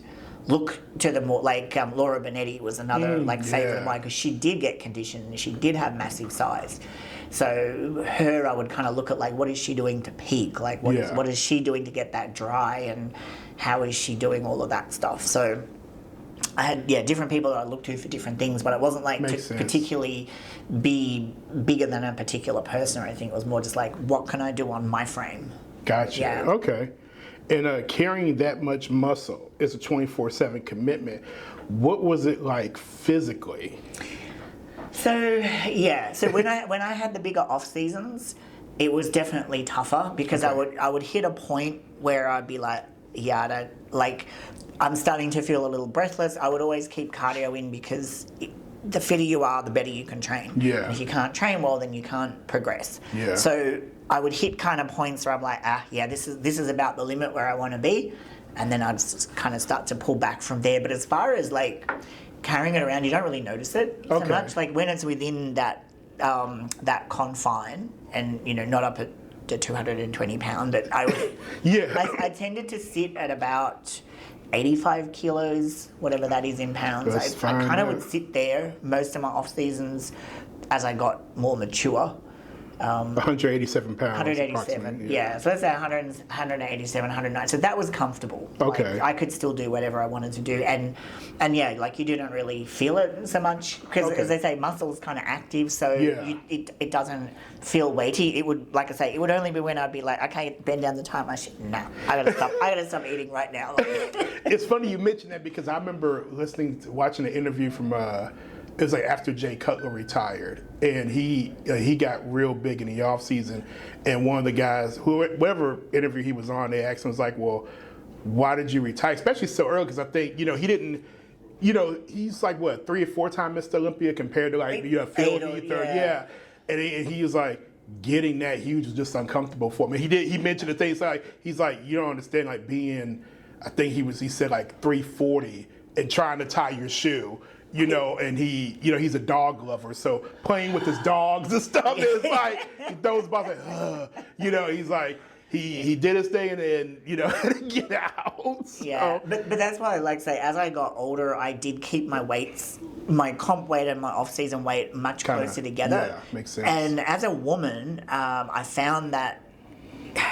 look to the more, like Laura Benetti was another favorite of mine, because she did get conditioned and she did have massive size. So her, I would kind of look at, like, what is she doing to peak? Like, what is she doing to get that dry, and how is she doing all of that stuff? So I had, different people that I looked to for different things, but it wasn't like to particularly be bigger than a particular person or anything. It was more just like, what can I do on my frame? Gotcha. Yeah. Okay. And carrying that much muscle is a 24/7 commitment. What was it like physically? So when I had the bigger off seasons, it was definitely tougher, because I would hit a point where I'd be like, I don't, like, I'm starting to feel a little breathless. I would always keep cardio in, because the fitter you are, the better you can train. Yeah. And if you can't train well, then you can't progress. Yeah. So I would hit kind of points where I'm like, this is about the limit where I want to be, and then I'd just kind of start to pull back from there. But as far as like carrying it around, you don't really notice it so much. Like when it's within that that confine, and not up at the 220 pound, that I would I tended to sit at about 85 kilos, whatever that is in pounds. I kind of would sit there most of my off seasons as I got more mature. 187 pounds. 187, So let's say 187, 109. So that was comfortable. Okay. Like, I could still do whatever I wanted to do, and like you didn't really feel it so much, because as they say, muscle's kind of active, so it doesn't feel weighty. It would, like I say, it would only be when I'd be like, okay, bend down the time. I gotta stop. I gotta stop eating right now. It's funny you mentioned that, because I remember watching an interview from. It was like after Jay Cutler retired, and he got real big in the off season, and one of the guys, whoever interview he was on, they asked him, was like, well, why did you retire, especially so early? Because I think he didn't, he's like what, 3 or 4 times Mr. Olympia compared to like Phil Heath, and he was like, getting that huge was just uncomfortable for me. He mentioned the things like, he's like, you don't understand, like being, I think he said like 340 and trying to tie your shoe. And he's a dog lover, so playing with his dogs and stuff is like, he throws balls like, he's like, he did his thing and then, get out. So. Yeah, but that's why I like to say, as I got older, I did keep my weights, my comp weight and my off-season weight much closer together. Yeah, makes sense. And as a woman, I found that,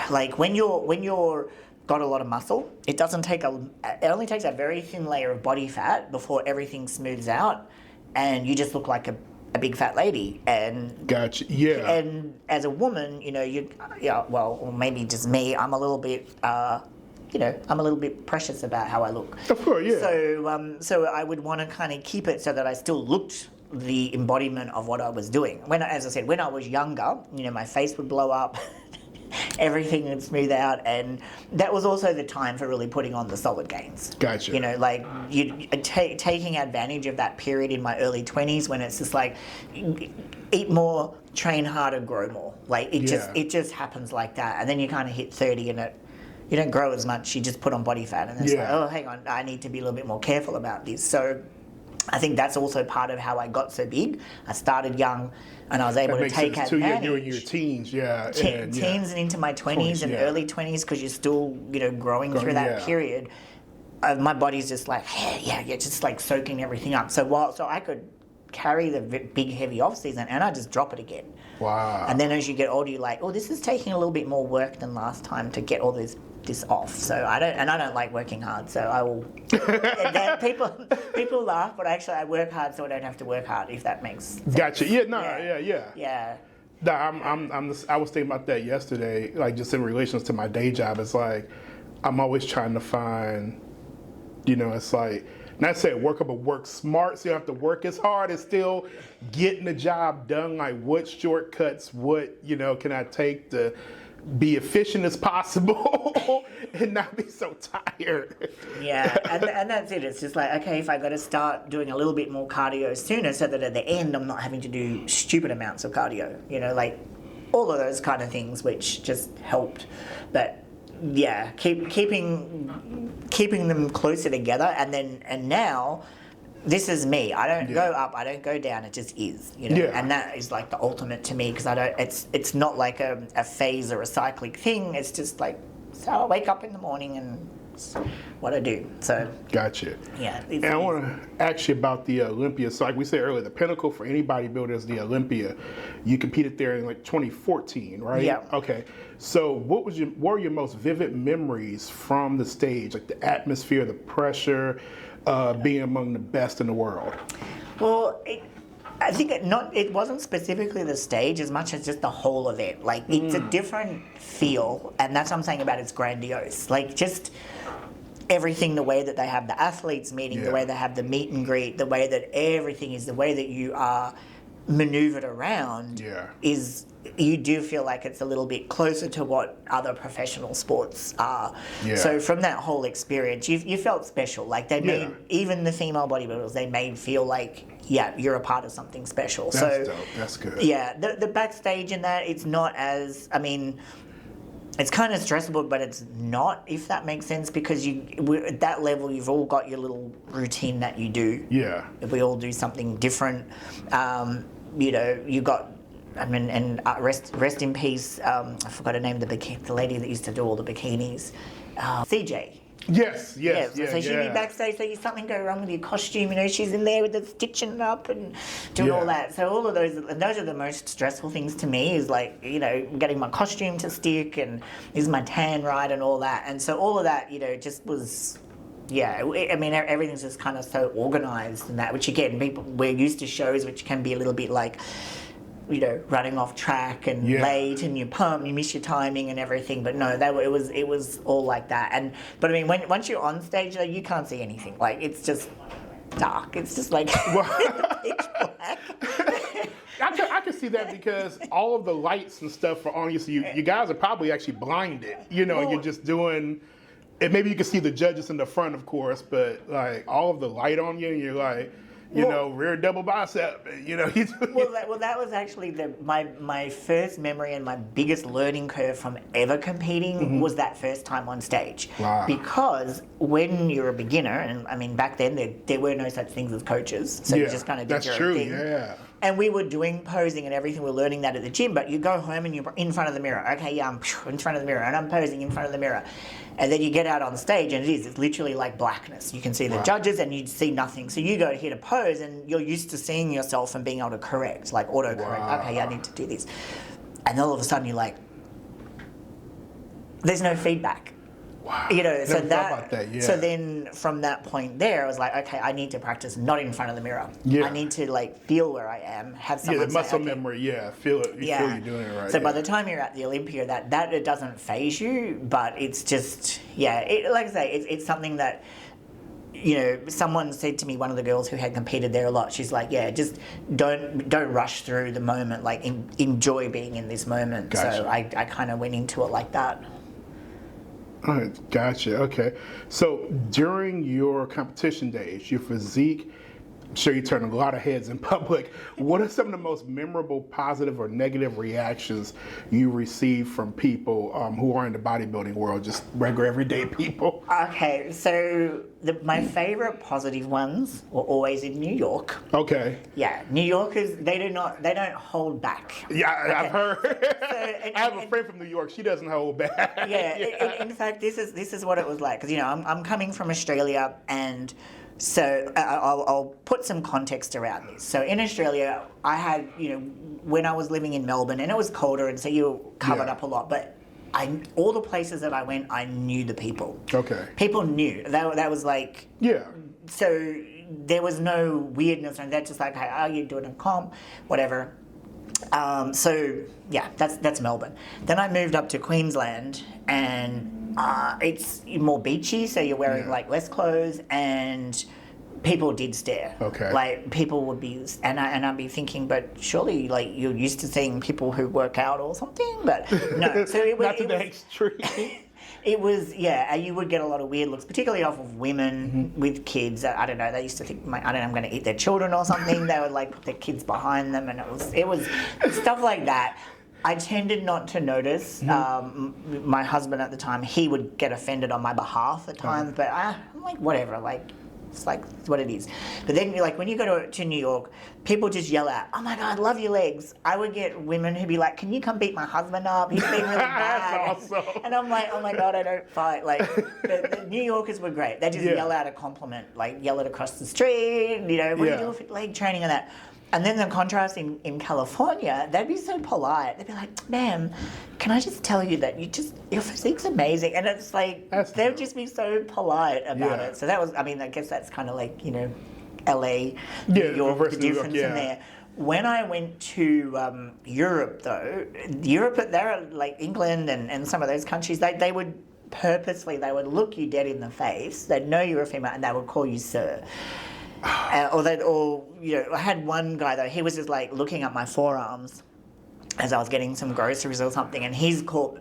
like, when you're got a lot of muscle, it only takes a very thin layer of body fat before everything smooths out, and you just look like a big fat lady. And gotcha. Yeah. And as a woman, or maybe just me, I'm a little bit precious about how I look. Of course, yeah. So I would want to kind of keep it so that I still looked the embodiment of what I was doing. As I said, when I was younger, my face would blow up. Everything would smooth out, and that was also the time for really putting on the solid gains. Gotcha. Taking advantage of that period in my early 20s, when it's just like, eat more, train harder, grow more. Like it just happens like that, and then you kind of hit 30 and you don't grow as much. You just put on body fat, and it's like, oh, hang on, I need to be a little bit more careful about this. So I think that's also part of how I got so big. I started young, and I was able to take advantage. You're in your teens, teens and into my 20s and early 20s, because you're still, growing through that period. My body's just like, just like soaking everything up. So I could carry the big heavy off season, and I just drop it again. Wow. And then as you get older, you're like, oh, this is taking a little bit more work than last time to get all this off. So I don't like working hard, so I will. And people laugh, but actually I work hard so I don't have to work hard, if that makes sense. Gotcha. Yeah. No, I was thinking about that yesterday, like just in relations to my day job. It's like I'm always trying to find, it's like, not say work up, but work smart, so you don't have to work as hard, and still getting the job done. Like, what shortcuts, can I take to be efficient as possible and not be so tired? Yeah, and that's it. It's just like, okay, if I got to start doing a little bit more cardio sooner, so that at the end I'm not having to do stupid amounts of cardio, like all of those kind of things, which just helped. But yeah, keeping them closer together, and now this is me. I don't go up, I don't go down. It just is, and that is like the ultimate to me, because it's not like a phase or a cyclic thing. It's just like, so I wake up in the morning and It's what I do. So Gotcha. yeah. And I want to ask you about the Olympia. So like we said earlier, the pinnacle for any bodybuilder is the Olympia. You competed there in like 2014, right? Yeah. Okay. So what were your most vivid memories from the stage? Like the atmosphere, the pressure, being among the best in the world? Well, I think it wasn't specifically the stage as much as just the whole event. Like it's a different feel, and that's what I'm saying about it's grandiose. Like just everything, the way that they have the athletes meeting, the way they have the meet and greet, the way that everything is, the way that you are maneuvered around is, you do feel like it's a little bit closer to what other professional sports are. So from that whole experience, you felt special. Like they made, even the female bodybuilders, they made feel like, you're a part of something special. That's dope. That's good. Yeah, the backstage in that, it's not as, I mean, it's kind of stressful, but it's not, if that makes sense, because at that level, you've all got your little routine that you do. Yeah. We all do something different. You know, you got, I mean, and rest in peace. I forgot her name, the lady that used to do all the bikinis, CJ. Yes. So she'd be backstage, so something go wrong with your costume, you know, she's in there with the stitching up and doing all that. So all of those are the most stressful things to me, is like, you know, getting my costume to stick and is my tan right and all that. And so all of that, you know, just was, I mean, everything's just kind of so organized and that, which again, we're used to shows which can be a little bit like, you know, running off track and late and you're pumped, you miss your timing and everything. But no, it was all like that. But I mean, once you're on stage, though, you can't see anything. Like it's just dark. It's just like pitch black. I can see that because all of the lights and stuff are on you, so you guys are probably actually blinded. You know, you're just doing. And maybe you can see the judges in the front, of course, but like all of the light on you, and you're like. You know, rear double bicep. You know, that was actually my first memory and my biggest learning curve from ever competing was that first time on stage. Wow. Because when you're a beginner, and I mean back then there were no such things as coaches, so you just kind of did your own thing. Yeah. And we were doing posing and everything. We were learning that at the gym. But you go home and you're in front of the mirror. Okay, I'm in front of the mirror, and I'm posing in front of the mirror. And then you get out on stage, and it's literally like blackness. You can see the judges, and you see nothing. So you go to hit a pose, and you're used to seeing yourself and being able to correct, like auto-correct. Wow. Okay, I need to do this. And all of a sudden, you're like, there's no feedback. Wow. You know, Never thought about that, so then from that point there, I was like, okay, I need to practice not in front of the mirror. I need to like feel where I am, have someone the muscle say, okay, memory, feel it, feel you're doing it right. So by the time you're at the Olympia, that it doesn't phase you, but it's just, like I say, it's something that, you know, someone said to me, one of the girls who had competed there a lot, she's like, just don't rush through the moment, like enjoy being in this moment. Gotcha. So I kind of went into it like that. All right, gotcha. Okay. So during your competition days, your physique, I'm sure you turned a lot of heads in public. What are some of the most memorable positive or negative reactions you received from people who are in the bodybuilding world, just regular everyday people? Okay, so my favorite positive ones were always in New York. Okay. Yeah, New Yorkers, they don't hold back. Yeah, okay. I've heard. I have a friend from New York. She doesn't hold back. In fact, this is what it was like, because you know I'm coming from Australia, and so I'll put some context around this. So in Australia, I had, you know, when I was living in Melbourne, and it was colder, and so you were covered up a lot, but all the places that I went, I knew the people. Okay. People knew. That was like... Yeah. So there was no weirdness, and they're just like, hey, oh, you're doing a comp, whatever. So yeah, that's Melbourne. Then I moved up to Queensland, and it's more beachy, so you're wearing like less clothes, and people did stare. Okay. Like people would be, and I'd be thinking, but surely like you're used to seeing people who work out or something, but no. So it was not to the extreme. It was, you would get a lot of weird looks, particularly off of women with kids. I don't know, they used to think, I'm going to eat their children or something. They would like put their kids behind them, and it was stuff like that. I tended not to notice. My husband at the time, he would get offended on my behalf at times, but I'm like, whatever, like, It's like what it is. But then, like, when you go to New York, people just yell out, "Oh my God, love your legs." I would get women who'd be like, "Can you come beat my husband up? He's being really bad." That's awesome. And I'm like, "Oh my God, I don't fight." Like, the New Yorkers were great. They just yell out a compliment, like yell it across the street, you know, what do you do with leg training and that. And then the contrast in California, they'd be so polite. They'd be like, "Ma'am, can I just tell you that your physique's amazing?" And it's like, they would just be so polite about it. So that was, I mean, I guess that's kind of like, you know, LA, New York, the difference in there. When I went to Europe, though, there are like England and some of those countries, they would purposely, they would look you dead in the face. They'd know you were a female and they would call you sir. Or you know, I had one guy though. He was just like looking at my forearms as I was getting some groceries or something, and he's called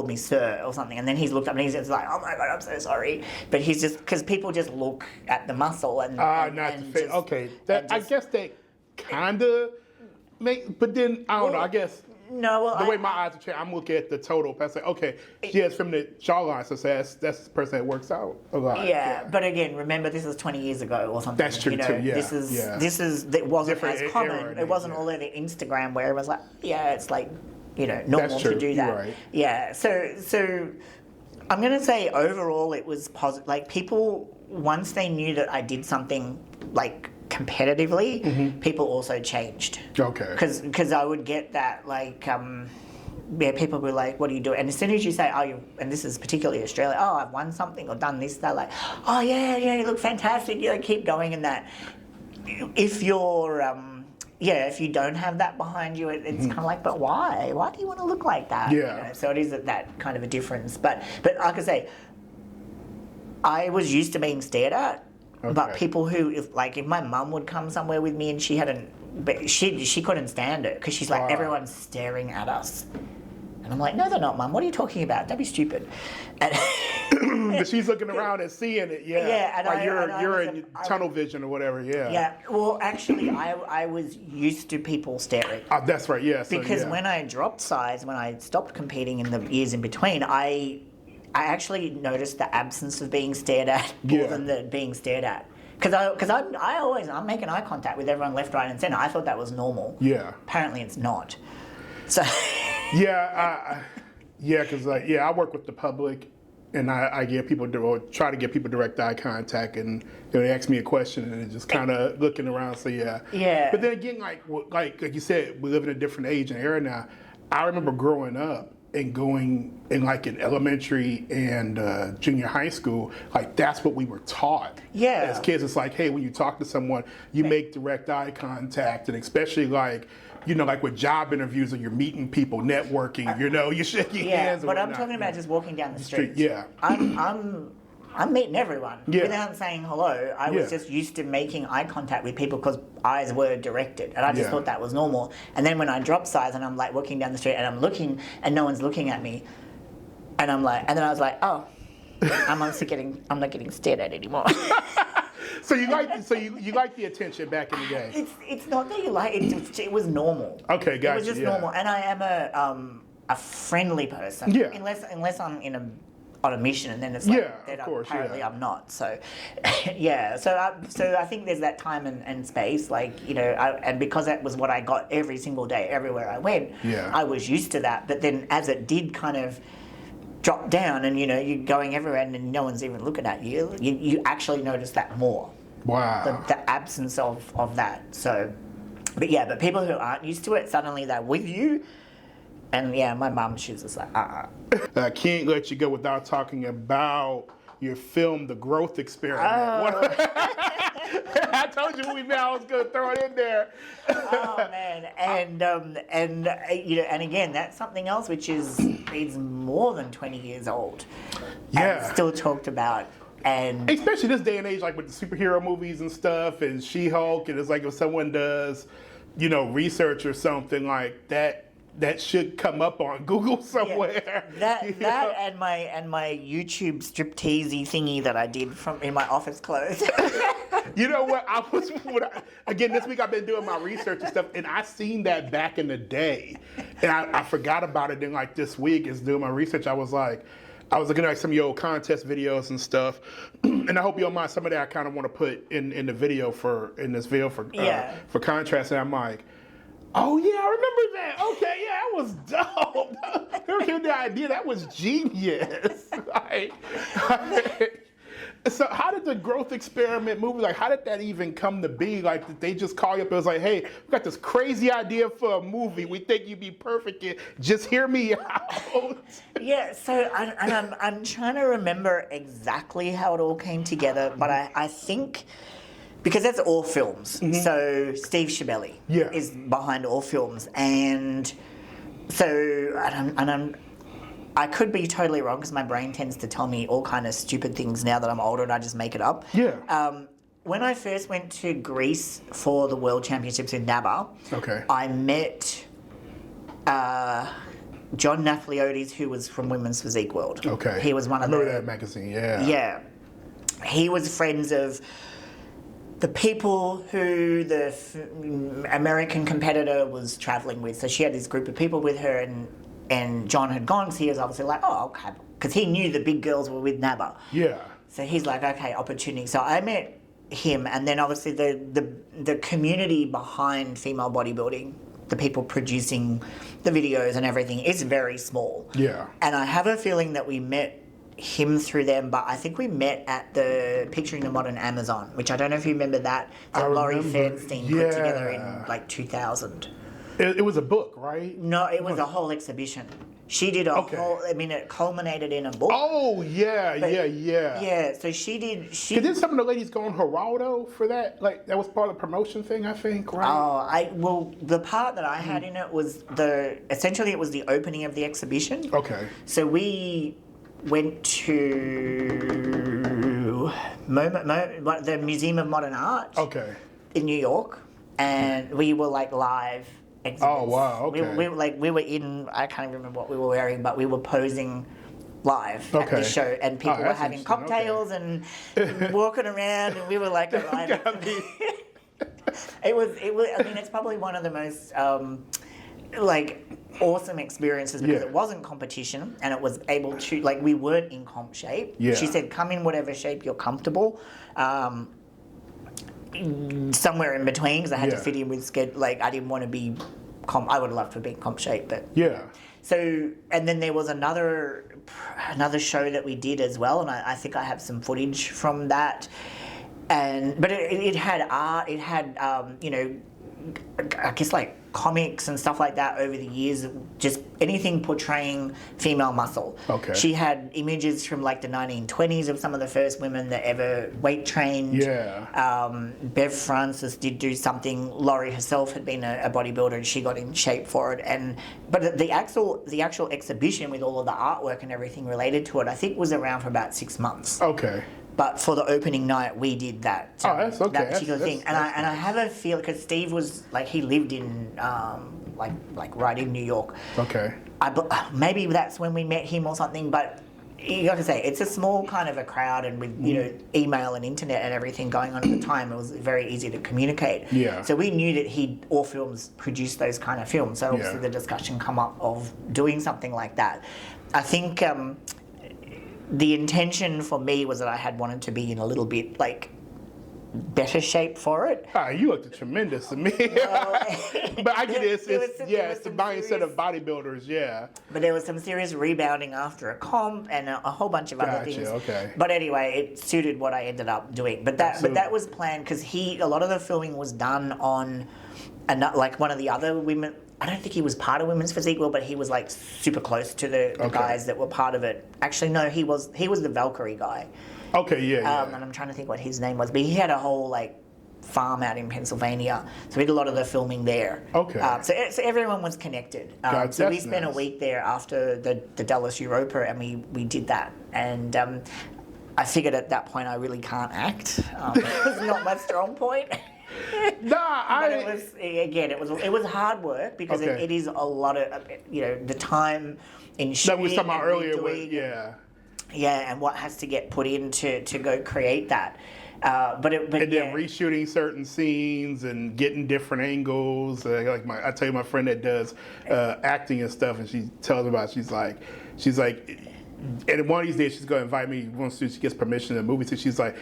me sir or something, and then he's looked up and he's just like, "Oh my God, I'm so sorry." But he's just, because people just look at the muscle and not the face. Okay, I guess they kinda make, but then I don't know. I guess. No, well, the way my eyes are changed, I'm looking at the total. I say, okay, she has feminine jawline, so that's the person that works out a lot. Yeah, but again, remember this is 20 years ago or something. That's true too. Yeah, it wasn't different as common. It wasn't all over Instagram where everyone's like, yeah, it's like, you know, normal to do that. You're right. Yeah, so I'm gonna say overall it was positive. Like, people, once they knew that I did something like competitively, people also changed. Okay. Because I would get that, like, people were like, "What do you do?" And as soon as you say, "Oh," and this is particularly Australia, "Oh, I've won something or done this," they're like, "Oh yeah, you look fantastic." You keep going in that. If you're, if you don't have that behind you, it's kind of like, but why? Why do you want to look like that? Yeah. You know? So it is that kind of a difference. But like I say, I was used to being stared at. Okay. But people who, if my mum would come somewhere with me and she couldn't stand it because she's like, everyone's staring at us. And I'm like, no, they're not, Mum. What are you talking about? Don't be stupid. And but she's looking around and seeing it, Yeah, and like you're in tunnel vision or whatever, Yeah, well, actually, I was used to people staring. That's right, yeah. Because when I dropped size, when I stopped competing in the years in between, I actually noticed the absence of being stared at more than the being stared at. Because I'm making eye contact with everyone left, right, and centre. I thought that was normal. Yeah. Apparently, it's not. So. Because I work with the public, and I get people try to get people direct eye contact, and they ask me a question, and just kind of looking around. So yeah. But then again, like you said, we live in a different age and era now. I remember growing up and going in elementary and junior high school, that's what we were taught. Yeah. As kids, it's like, hey, when you talk to someone, you make direct eye contact, and especially with job interviews or you're meeting people, networking, you shake your hands. But I'm talking about just walking down the street. Yeah. I'm meeting everyone without saying hello. I was just used to making eye contact with people because eyes were directed, and I just thought that was normal. And then when I drop size and I'm walking down the street and I'm looking and no one's looking at me, and I'm like, and then I was like, oh, I'm not getting stared at anymore. So you like the attention back in the day? It's not that you like it. It was normal. Okay, gotcha. It was just normal, and I am a friendly person. Yeah. Unless I'm on a mission, and then it's apparently I'm not. So, So I think there's that time and space, and because that was what I got every single day, everywhere I went. Yeah. I was used to that. But then as it did kind of drop down, and you're going everywhere, and no one's even looking at you, you actually notice that more. Wow. The absence of that. So, but people who aren't used to it, suddenly they're with you. And my mom, she's just like, I can't let you go without talking about your film, The Growth Experiment. Oh. I told you when we met I was going to throw it in there. Oh man, and again, that's something else which is more than 20 years old. Yeah. And still talked about. And especially this day and age, with the superhero movies and stuff, and She-Hulk, and it's like if someone does, research or something like that. That should come up on Google somewhere. Yeah. That and my YouTube striptease thingy that I did in my office clothes. You know what? Again, this week I've been doing my research and stuff, and I seen that back in the day, and I forgot about it. Then this week is doing my research. I was like, I was looking at some of your old contest videos and stuff, and I hope you don't mind some of that I kind of want to put in the video for contrast. And I'm like, oh yeah, I remember that. Okay, yeah, that was dope. Never came the idea. That was genius. So how did the growth experiment movie, like how did that even come to be? Like did they just call you up and was like, hey, we got this crazy idea for a movie. We think you'd be perfect. Just hear me out. Yeah, so I'm trying to remember exactly how it all came together, but I think, because that's All Films, so Steve Schibelli is behind All Films, and so I could be totally wrong because my brain tends to tell me all kind of stupid things now that I'm older and I just make it up. Yeah. When I first went to Greece for the World Championships in NABBA, I met John Nafleotis, who was from Women's Physique World. Okay. He was one of remember that magazine, yeah. Yeah. He was friends of the people who the American competitor was traveling with. So she had this group of people with her, and John had gone, so he was obviously like, oh, okay. Because he knew the big girls were with NABBA. Yeah. So he's like, okay, opportunity. So I met him, and then obviously the community behind female bodybuilding, the people producing the videos and everything, is very small. Yeah. And I have a feeling that we met him through them, but I think we met at the Picturing the Modern Amazon, which I don't know if you remember that Laurie Fernstein put together in like 2000. It was a book, right? No, it was a whole exhibition. She did a whole, I mean, it culminated in a book. Oh, yeah. Yeah, so she did. Didn't some of the ladies go on Geraldo for that? Like, that was part of the promotion thing, I think, right? Well, the part that I had in it was essentially it was the opening of the exhibition. Okay. So we went to the Museum of Modern Art. Okay. In New York, and we were like live exhibits. Oh wow! Okay. We were in. I can't even remember what we were wearing, but we were posing live at the show, and people were having cocktails and walking around, and we were like alive. It was. I mean, it's probably one of the most awesome experiences because it wasn't competition, and it was able to we weren't in comp shape. Yeah. She said, "Come in whatever shape you're comfortable." Somewhere in between, because I had to fit in with I didn't want to be I would love to be in comp shape, but so, and then there was another show that we did as well, and I think I have some footage from that, but it had art, it had I guess comics and stuff like that over the years, just anything portraying female muscle. Okay. She had images from the 1920s of some of the first women that ever weight trained. Yeah. Bev Francis did do something. Laurie herself had been a bodybuilder and she got in shape for it. But the actual exhibition with all of the artwork and everything related to it, I think was around for about 6 months. Okay. But for the opening night, we did that. That's okay. That particular thing, and I have a feel because Steve was he lived in right in New York. Okay. Maybe that's when we met him or something. But you got to say it's a small kind of a crowd, and with email and internet and everything going on at the time, it was very easy to communicate. Yeah. So we knew that All Films produced those kind of films. So obviously the discussion come up of doing something like that. I think. The intention for me was that I had wanted to be in a little bit better shape for it. You looked tremendous to me. But I get it. It's the mindset of bodybuilders, But there was some serious rebounding after a comp and a whole bunch of other things. Okay. But anyway, it suited what I ended up doing. But that was planned because a lot of the filming was done on one of the other women. I don't think he was part of Women's Physique World, but he was super close to the guys that were part of it. Actually, no, he was the Valkyrie guy. Okay, yeah. And I'm trying to think what his name was, but he had a whole farm out in Pennsylvania, so we did a lot of the filming there. Okay. So everyone was connected. So we spent a week there after the Dallas Europa, and we did that. And I figured at that point I really can't act. It was not my strong point. It was hard work because it is a lot of the time in shooting. That was talking about earlier. And what has to get put in to go create that. Then reshooting certain scenes and getting different angles. I tell you, my friend that does acting and stuff, and she tells me about. She's like, And one of these days she's going to invite me once she gets permission to the movies. And she's like,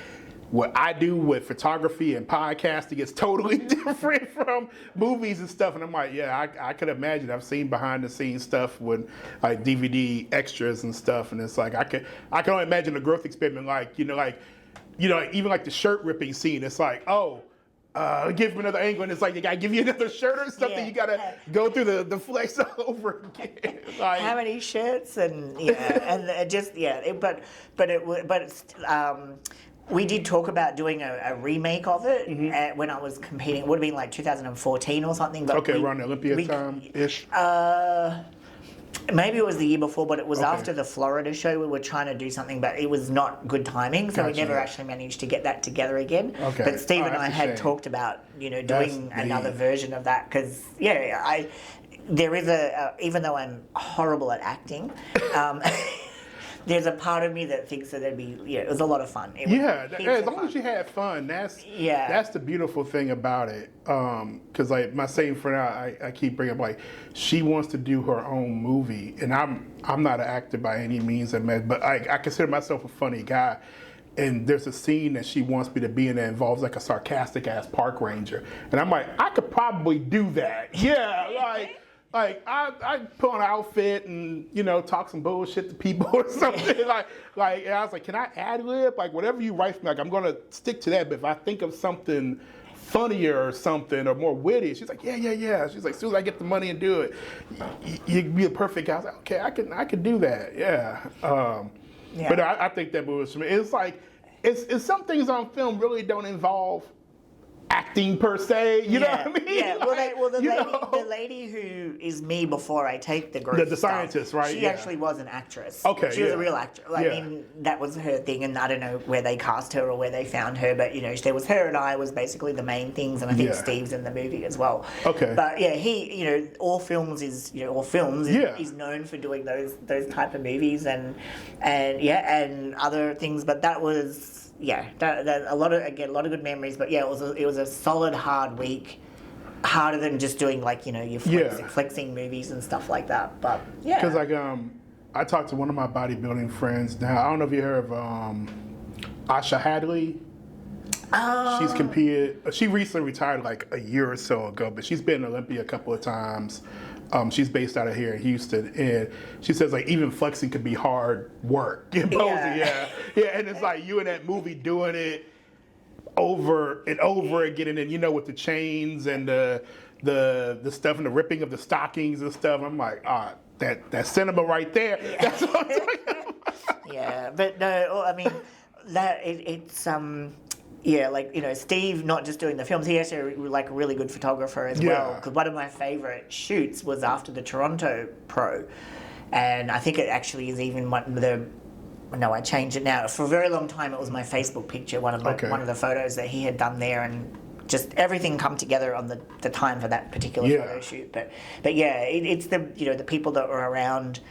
what I do with photography and podcasting is totally different from movies and stuff. And I'm like, yeah, I could imagine. I've seen behind the scenes stuff with like DVD extras and stuff. And it's like, I can only imagine the growth experiment, even like the shirt ripping scene. It's like, give him another angle. And it's like, they got to give you another shirt or something. You got to go through the flex all over again. Like, how many shirts and we did talk about doing a remake of it when I was competing. It would have been like 2014 or something. But around the Olympia time-ish? Maybe it was the year before, but it was after the Florida show. We were trying to do something, but it was not good timing, so we never actually managed to get that together again. Okay. But Steve and I had talked about, doing another version of that, because, there is even though I'm horrible at acting, there's a part of me that thinks that it was a lot of fun. As long as you had fun, that's the beautiful thing about it. Because like my same friend, I keep bringing up, like, she wants to do her own movie, and I'm not an actor by any means, but I consider myself a funny guy. And there's a scene that she wants me to be in that involves like a sarcastic ass park ranger, and I'm like, I could probably do that. Like I put on an outfit and talk some bullshit to people or something. like and I was like, can I ad lib? Like whatever you write for me, like I'm gonna stick to that. But if I think of something funnier or something or more witty, she's like, yeah. She's like, as soon as I get the money and do it, you'd be a perfect guy. I was like, okay, I could do that. But I think that movie was for me. It's like it's some things on film really don't involve acting per se, you know what I mean? Yeah, the lady who is me before I take the group, the scientist, right? She actually was an actress. Okay, she was a real actor. I mean, that was her thing, and I don't know where they cast her or where they found her, but there was her and I was basically the main things, and I think Steve's in the movie as well. Okay, but he, All Films is is known for doing those type of movies and other things, but that was. That a lot of good memories, but it was a solid hard week, harder than just doing your flexing movies and stuff like that. But because I talked to one of my bodybuilding friends. Now I don't know if you heard of Asha Hadley. She's competed. She recently retired like a year or so ago, but she's been in Olympia a couple of times. She's based out of here in Houston, and she says like even flexing could be hard work. And it's like you in that movie doing it over and over again, and then with the chains and the stuff and the ripping of the stockings and stuff. I'm like, that cinema right there. That's what I'm talking about. But no, I mean it's Steve not just doing the films, he actually a really good photographer as well. Because one of my favorite shoots was after the Toronto Pro, and I think it actually is even I changed it now. For a very long time, it was my Facebook picture, one of the photos that he had done there, and just everything come together on the time for that particular photo shoot. But it's the people that were around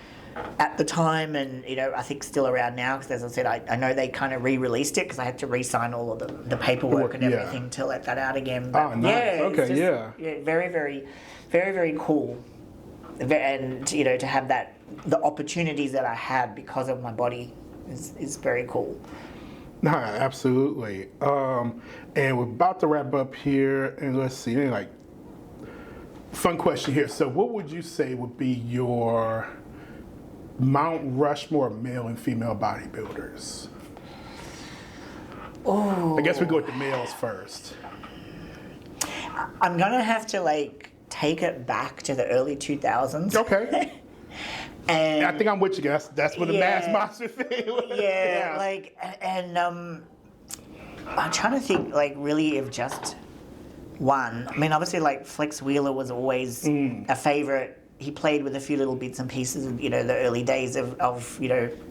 at the time, and I think still around now, because as I said, I know they kind of re-released it because I had to re-sign all of the paperwork and everything to let that out again. But nice. Very, very, very, very cool, and to have the opportunities that I had because of my body is very cool. No, absolutely. And we're about to wrap up here, and let's see, fun question here. So what would you say would be your Mount Rushmore male and female bodybuilders? I guess we go with the males first. I'm gonna have to take it back to the early 2000s. Okay. And I think I'm with you guys. That's what the mass monster thing was. I'm trying to think really of just one. I mean, obviously Flex Wheeler was always a favorite. He played with a few little bits and pieces of, the early days of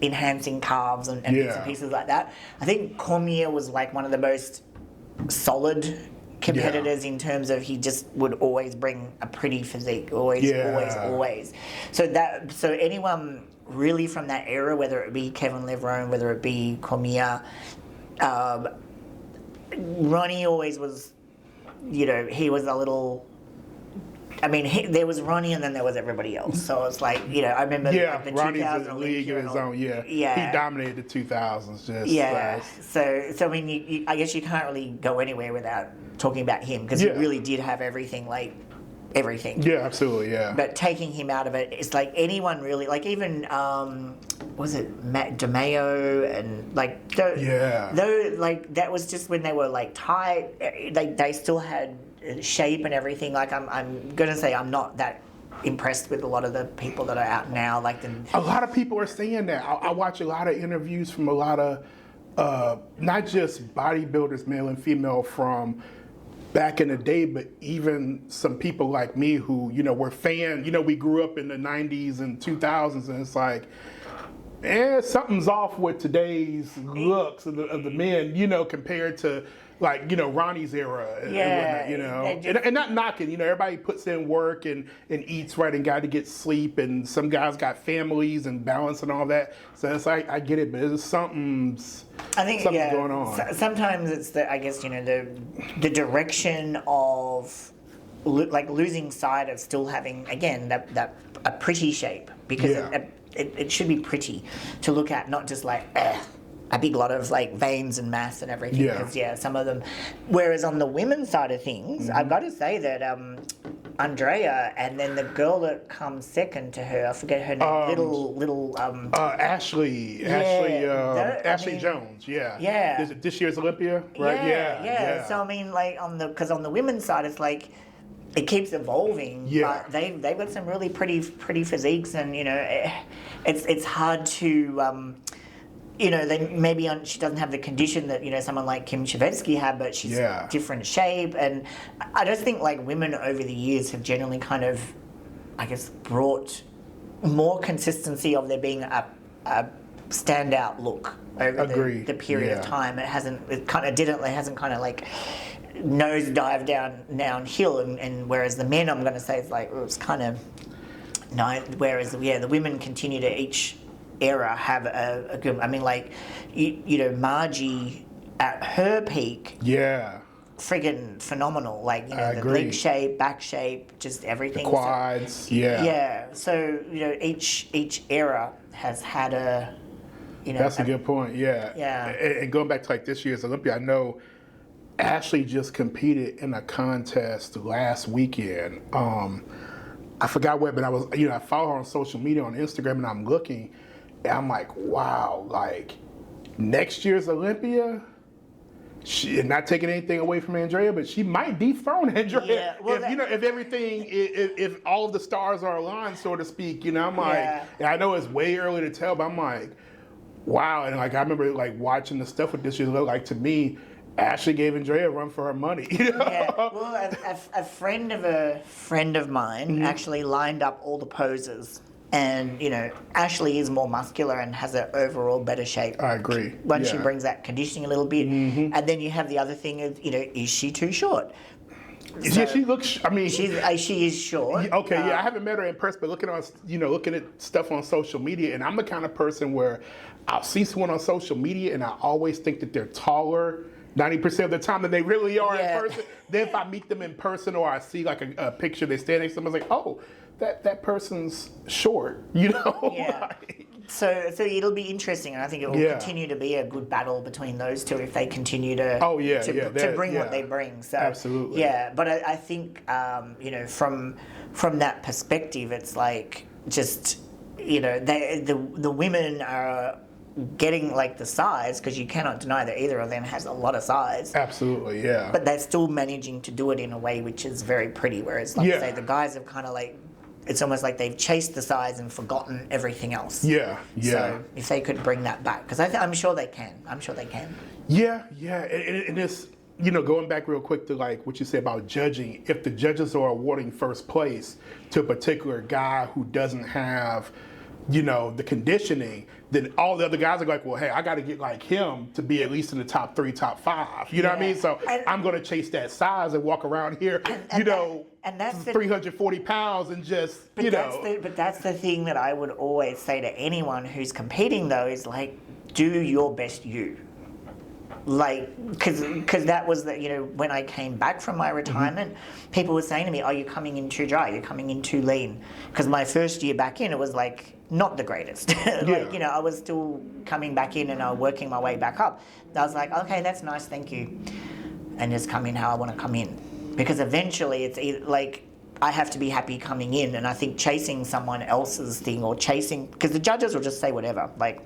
enhancing calves and bits and pieces like that. I think Cormier was one of the most solid competitors in terms of he just would always bring a pretty physique, always. So anyone really from that era, whether it be Kevin Levrone, whether it be Cormier, Ronnie always was, he was a little I mean, there was Ronnie, and then there was everybody else. So it's like, I remember Yeah, the Ronnie's 2000 in the league of his own. Yeah, Yeah. He dominated the 2000s. Just Yeah. So I mean, I guess you can't really go anywhere without talking about him, because he really did have everything, like everything. Yeah, absolutely. Yeah. But taking him out of it, it's like anyone really, like even was it Matt DeMeo, and like though like that was just when they were like tight, like they still had shape and everything. Like I'm gonna say I'm not that impressed with a lot of the people that are out now. Like a lot of people are saying that. I watch a lot of interviews from a lot of not just bodybuilders, male and female, from back in the day, but even some people like me who, were fans. We grew up in the 90s and 2000s, and it's like, something's off with today's looks of the men, compared to like, Ronnie's era and not knocking, everybody puts in work and eats right and got to get sleep, and some guys got families and balance and all that. So it's like, I get it, but there's something's going on. Sometimes it's the direction of like losing sight of still having, again, that a pretty shape, because it should be pretty to look at, not just like a big lot of like veins and mass and everything. Because some of them. Whereas on the women's side of things, I've got to say that Andrea, and then the girl that comes second to her, I forget her name, Ashley Jones. This year's Olympia, right? So I mean, like because on the women's side, it's like it keeps evolving. But they've got some really pretty physiques, and it's hard to. She doesn't have the condition that, someone like Kim Chevetsky had, but she's different shape. And I just think like women over the years have generally kind of, I guess, brought more consistency of there being a standout look over the period of time. It hasn't kind of like nosedived downhill. And whereas the men, I'm going to say, is like, it's kind of, no, whereas, the women continue to each era have a good, I mean, like, Margie at her peak, friggin' phenomenal, like, the leg shape, back shape, just everything, the quads, so each era has had a, that's a good point. And going back to like this year's Olympia, I know Ashley just competed in a contest last weekend. I forgot where, but I was, I follow her on social media, on Instagram, and I'm looking. And I'm like, wow, like next year's Olympia, she not taking anything away from Andrea, but she might dethrone Andrea. If everything, if all of the stars are aligned, so to speak. I'm like, and I know it's way early to tell, but I'm like, wow. And like I remember like watching the stuff with this year's Olympia, like to me, Ashley gave Andrea a run for her money. Well, a friend of mine actually lined up all the poses. And, Ashley is more muscular and has an overall better shape. I agree. Once she brings that conditioning a little bit. And then you have the other thing of, is she too short? So she looks, I mean... she is short. Okay, I haven't met her in person, but looking at stuff on social media, and I'm the kind of person where I'll see someone on social media and I always think that they're taller 90% of the time than they really are in person. Then if I meet them in person or I see like a picture, they stand next to them, I was like, oh, that person's short, So it'll be interesting, and I think it will continue to be a good battle between those two if they continue to bring what they bring. So absolutely. But I think from that perspective, it's like just the women are getting like the size, because you cannot deny that either of them has a lot of size. Absolutely, yeah. But they're still managing to do it in a way which is very pretty. Whereas, like say, the guys have kind of like, it's almost like they've chased the size and forgotten everything else. So if they could bring that back, because I'm sure they can. Yeah, and it's, going back real quick to like what you said about judging. If the judges are awarding first place to a particular guy who doesn't have, the conditioning, then all the other guys are like, well, hey, I got to get like him to be at least in the top 3, top 5. You know what I mean? So I'm going to chase that size and walk around here, and that's 340 pounds and just, But that's the thing that I would always say to anyone who's competing, though, is like, do your best you. Like, because that was the, when I came back from my retirement, people were saying to me, "Oh, you're coming in too dry. You're coming in too lean." Because my first year back in, it was like not the greatest. Like, I was still coming back in and I was working my way back up. I was like, okay, that's nice, thank you, and just come in how I want to come in. Because eventually, it's like I have to be happy coming in, and I think chasing someone else's thing or because the judges will just say whatever, like.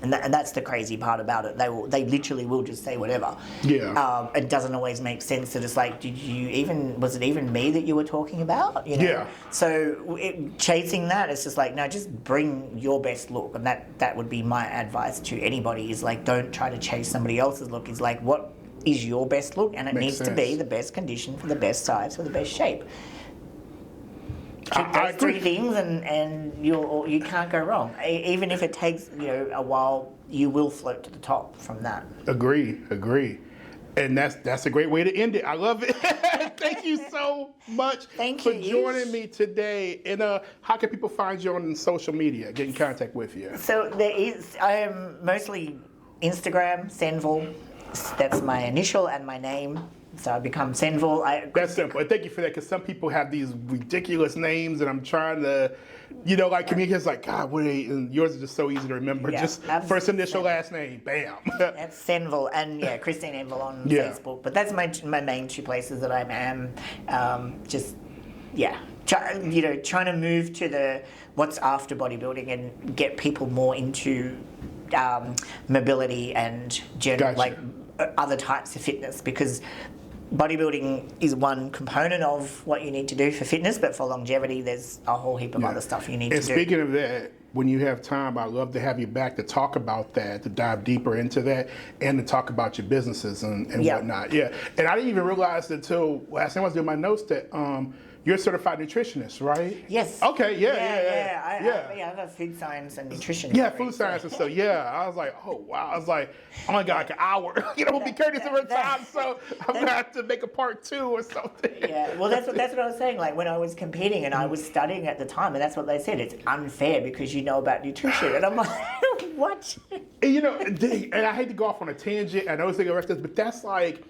And that's the crazy part about it. They literally will just say whatever. Yeah. It doesn't always make sense that it's like, was it even me that you were talking about? Yeah. So chasing that, it's just like, no, just bring your best look. And that would be my advice to anybody is like, don't try to chase somebody else's look. It's like, what is your best look? And it needs to be the best condition for the best size, for the best shape. Those three things, and you can't go wrong. Even if it takes a while, you will float to the top from that. Agree. And that's a great way to end it. I love it. Thank you so much for joining me today. And how can people find you on social media, get in contact with you? So I am mostly Instagram, Envall. That's my initial and my name. So I become Envall. That's simple. And thank you for that, because some people have these ridiculous names, and I'm trying to, like communicate. Like, God, what are they? And yours is just so easy to remember. Yeah, just first initial, last name, bam. That's Envall, and Christine Envall on Facebook. But that's my main two places that I am. Trying to move to what's after bodybuilding and get people more into mobility and general, like other types of fitness, because bodybuilding is one component of what you need to do for fitness, but for longevity, there's a whole heap of other stuff you need to do. And speaking of that, when you have time, I'd love to have you back to talk about that, to dive deeper into that, and to talk about your businesses and whatnot. Yeah. And I didn't even realize until last time I was doing my notes that you're a certified nutritionist, right? Yes. Okay. Yeah. I have a food science and nutrition. Yeah, food science and stuff. Yeah. I was like, oh wow. I was like, oh my God, like an hour. We'll be courteous of our time, so I'm gonna have to make a part 2 or something. Yeah. Well, that's what I was saying. Like when I was competing and I was studying at the time, and that's what they said. It's unfair because you know about nutrition, and I'm like, what? And I hate to go off on a tangent. I know it's like a this, but that's like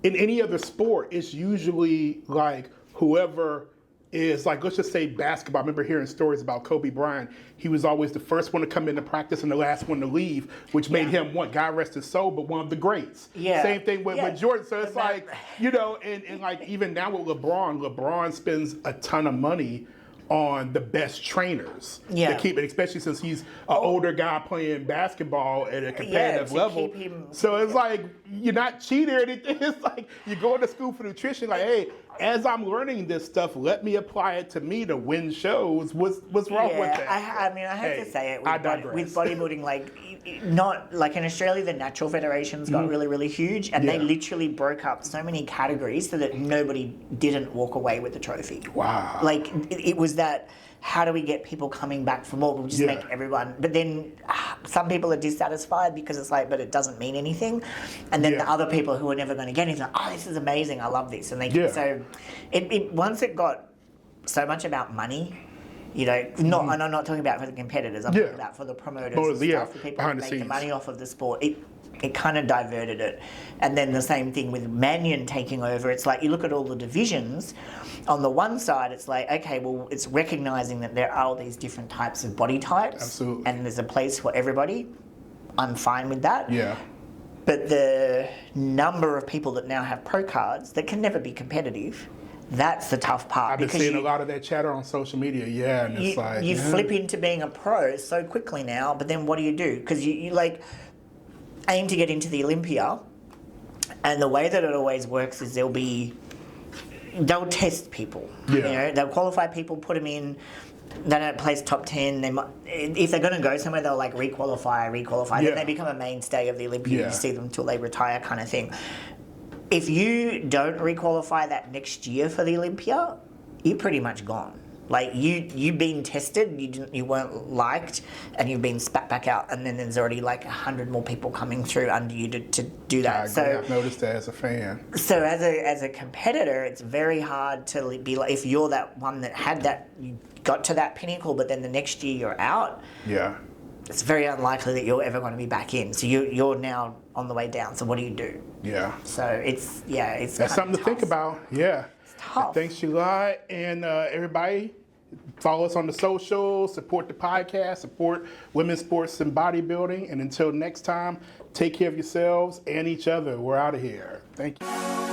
in any other sport. It's usually like whoever is like, let's just say basketball. I remember hearing stories about Kobe Bryant. He was always the first one to come into practice and the last one to leave, which made him, God rest his soul, but one of the greats. Yeah. Same thing with Jordan. So it's like, and like even now with LeBron spends a ton of money on the best trainers to keep it, especially since he's an older guy playing basketball at a competitive level. So it's like, you're not cheating or anything. It's like you're going to school for nutrition. Like, hey, as I'm learning this stuff, let me apply it to me to win shows. What's wrong with that? I have to say it with bodybuilding, like not like in Australia, the natural federations got really, really huge, and they literally broke up so many categories so that nobody didn't walk away with the trophy. Wow! Like it was that. How do we get people coming back for more? We'll just make everyone. But then some people are dissatisfied because it's like, but it doesn't mean anything. And then the other people who are never going to get anything, oh, this is amazing. I love this. And they so it once it got so much about money, and I'm not talking about for the competitors. I'm talking about for the promoters and stuff, the people who make the money off of the sport. It kind of diverted it. And then the same thing with Mannion taking over. It's like you look at all the divisions. On the one side, it's like, okay, well, it's recognizing that there are all these different types of body types. Absolutely. And there's a place for everybody. I'm fine with that. Yeah. But the number of people that now have pro cards that can never be competitive, that's the tough part. I've been seeing a lot of that chatter on social media, and it's like... You flip into being a pro so quickly now, but then what do? Because you like... aim to get into the Olympia, and the way that it always works is they'll test people. They'll qualify people, put them in. They don't place top 10. They might, if they're going to go somewhere, they'll like requalify. Then they become a mainstay of the Olympia. You see them until they retire, kind of thing. If you don't requalify that next year for the Olympia, you're pretty much gone. Like you've been tested, you weren't liked, and you've been spat back out, and then there's already like 100 more people coming through under you to do that. I've noticed that as a fan. So as a competitor, it's very hard to be like, if you're that one that had that, you got to that pinnacle, but then the next year you're out. Yeah. it's very unlikely that you're ever going to be back in. So you're now on the way down. So what do you do? Yeah. So it's that's something to think about. Yeah. It's tough. Thanks, July, and everybody. Follow us on the socials, support the podcast, support women's sports and bodybuilding. And until next time, take care of yourselves and each other. We're out of here. Thank you.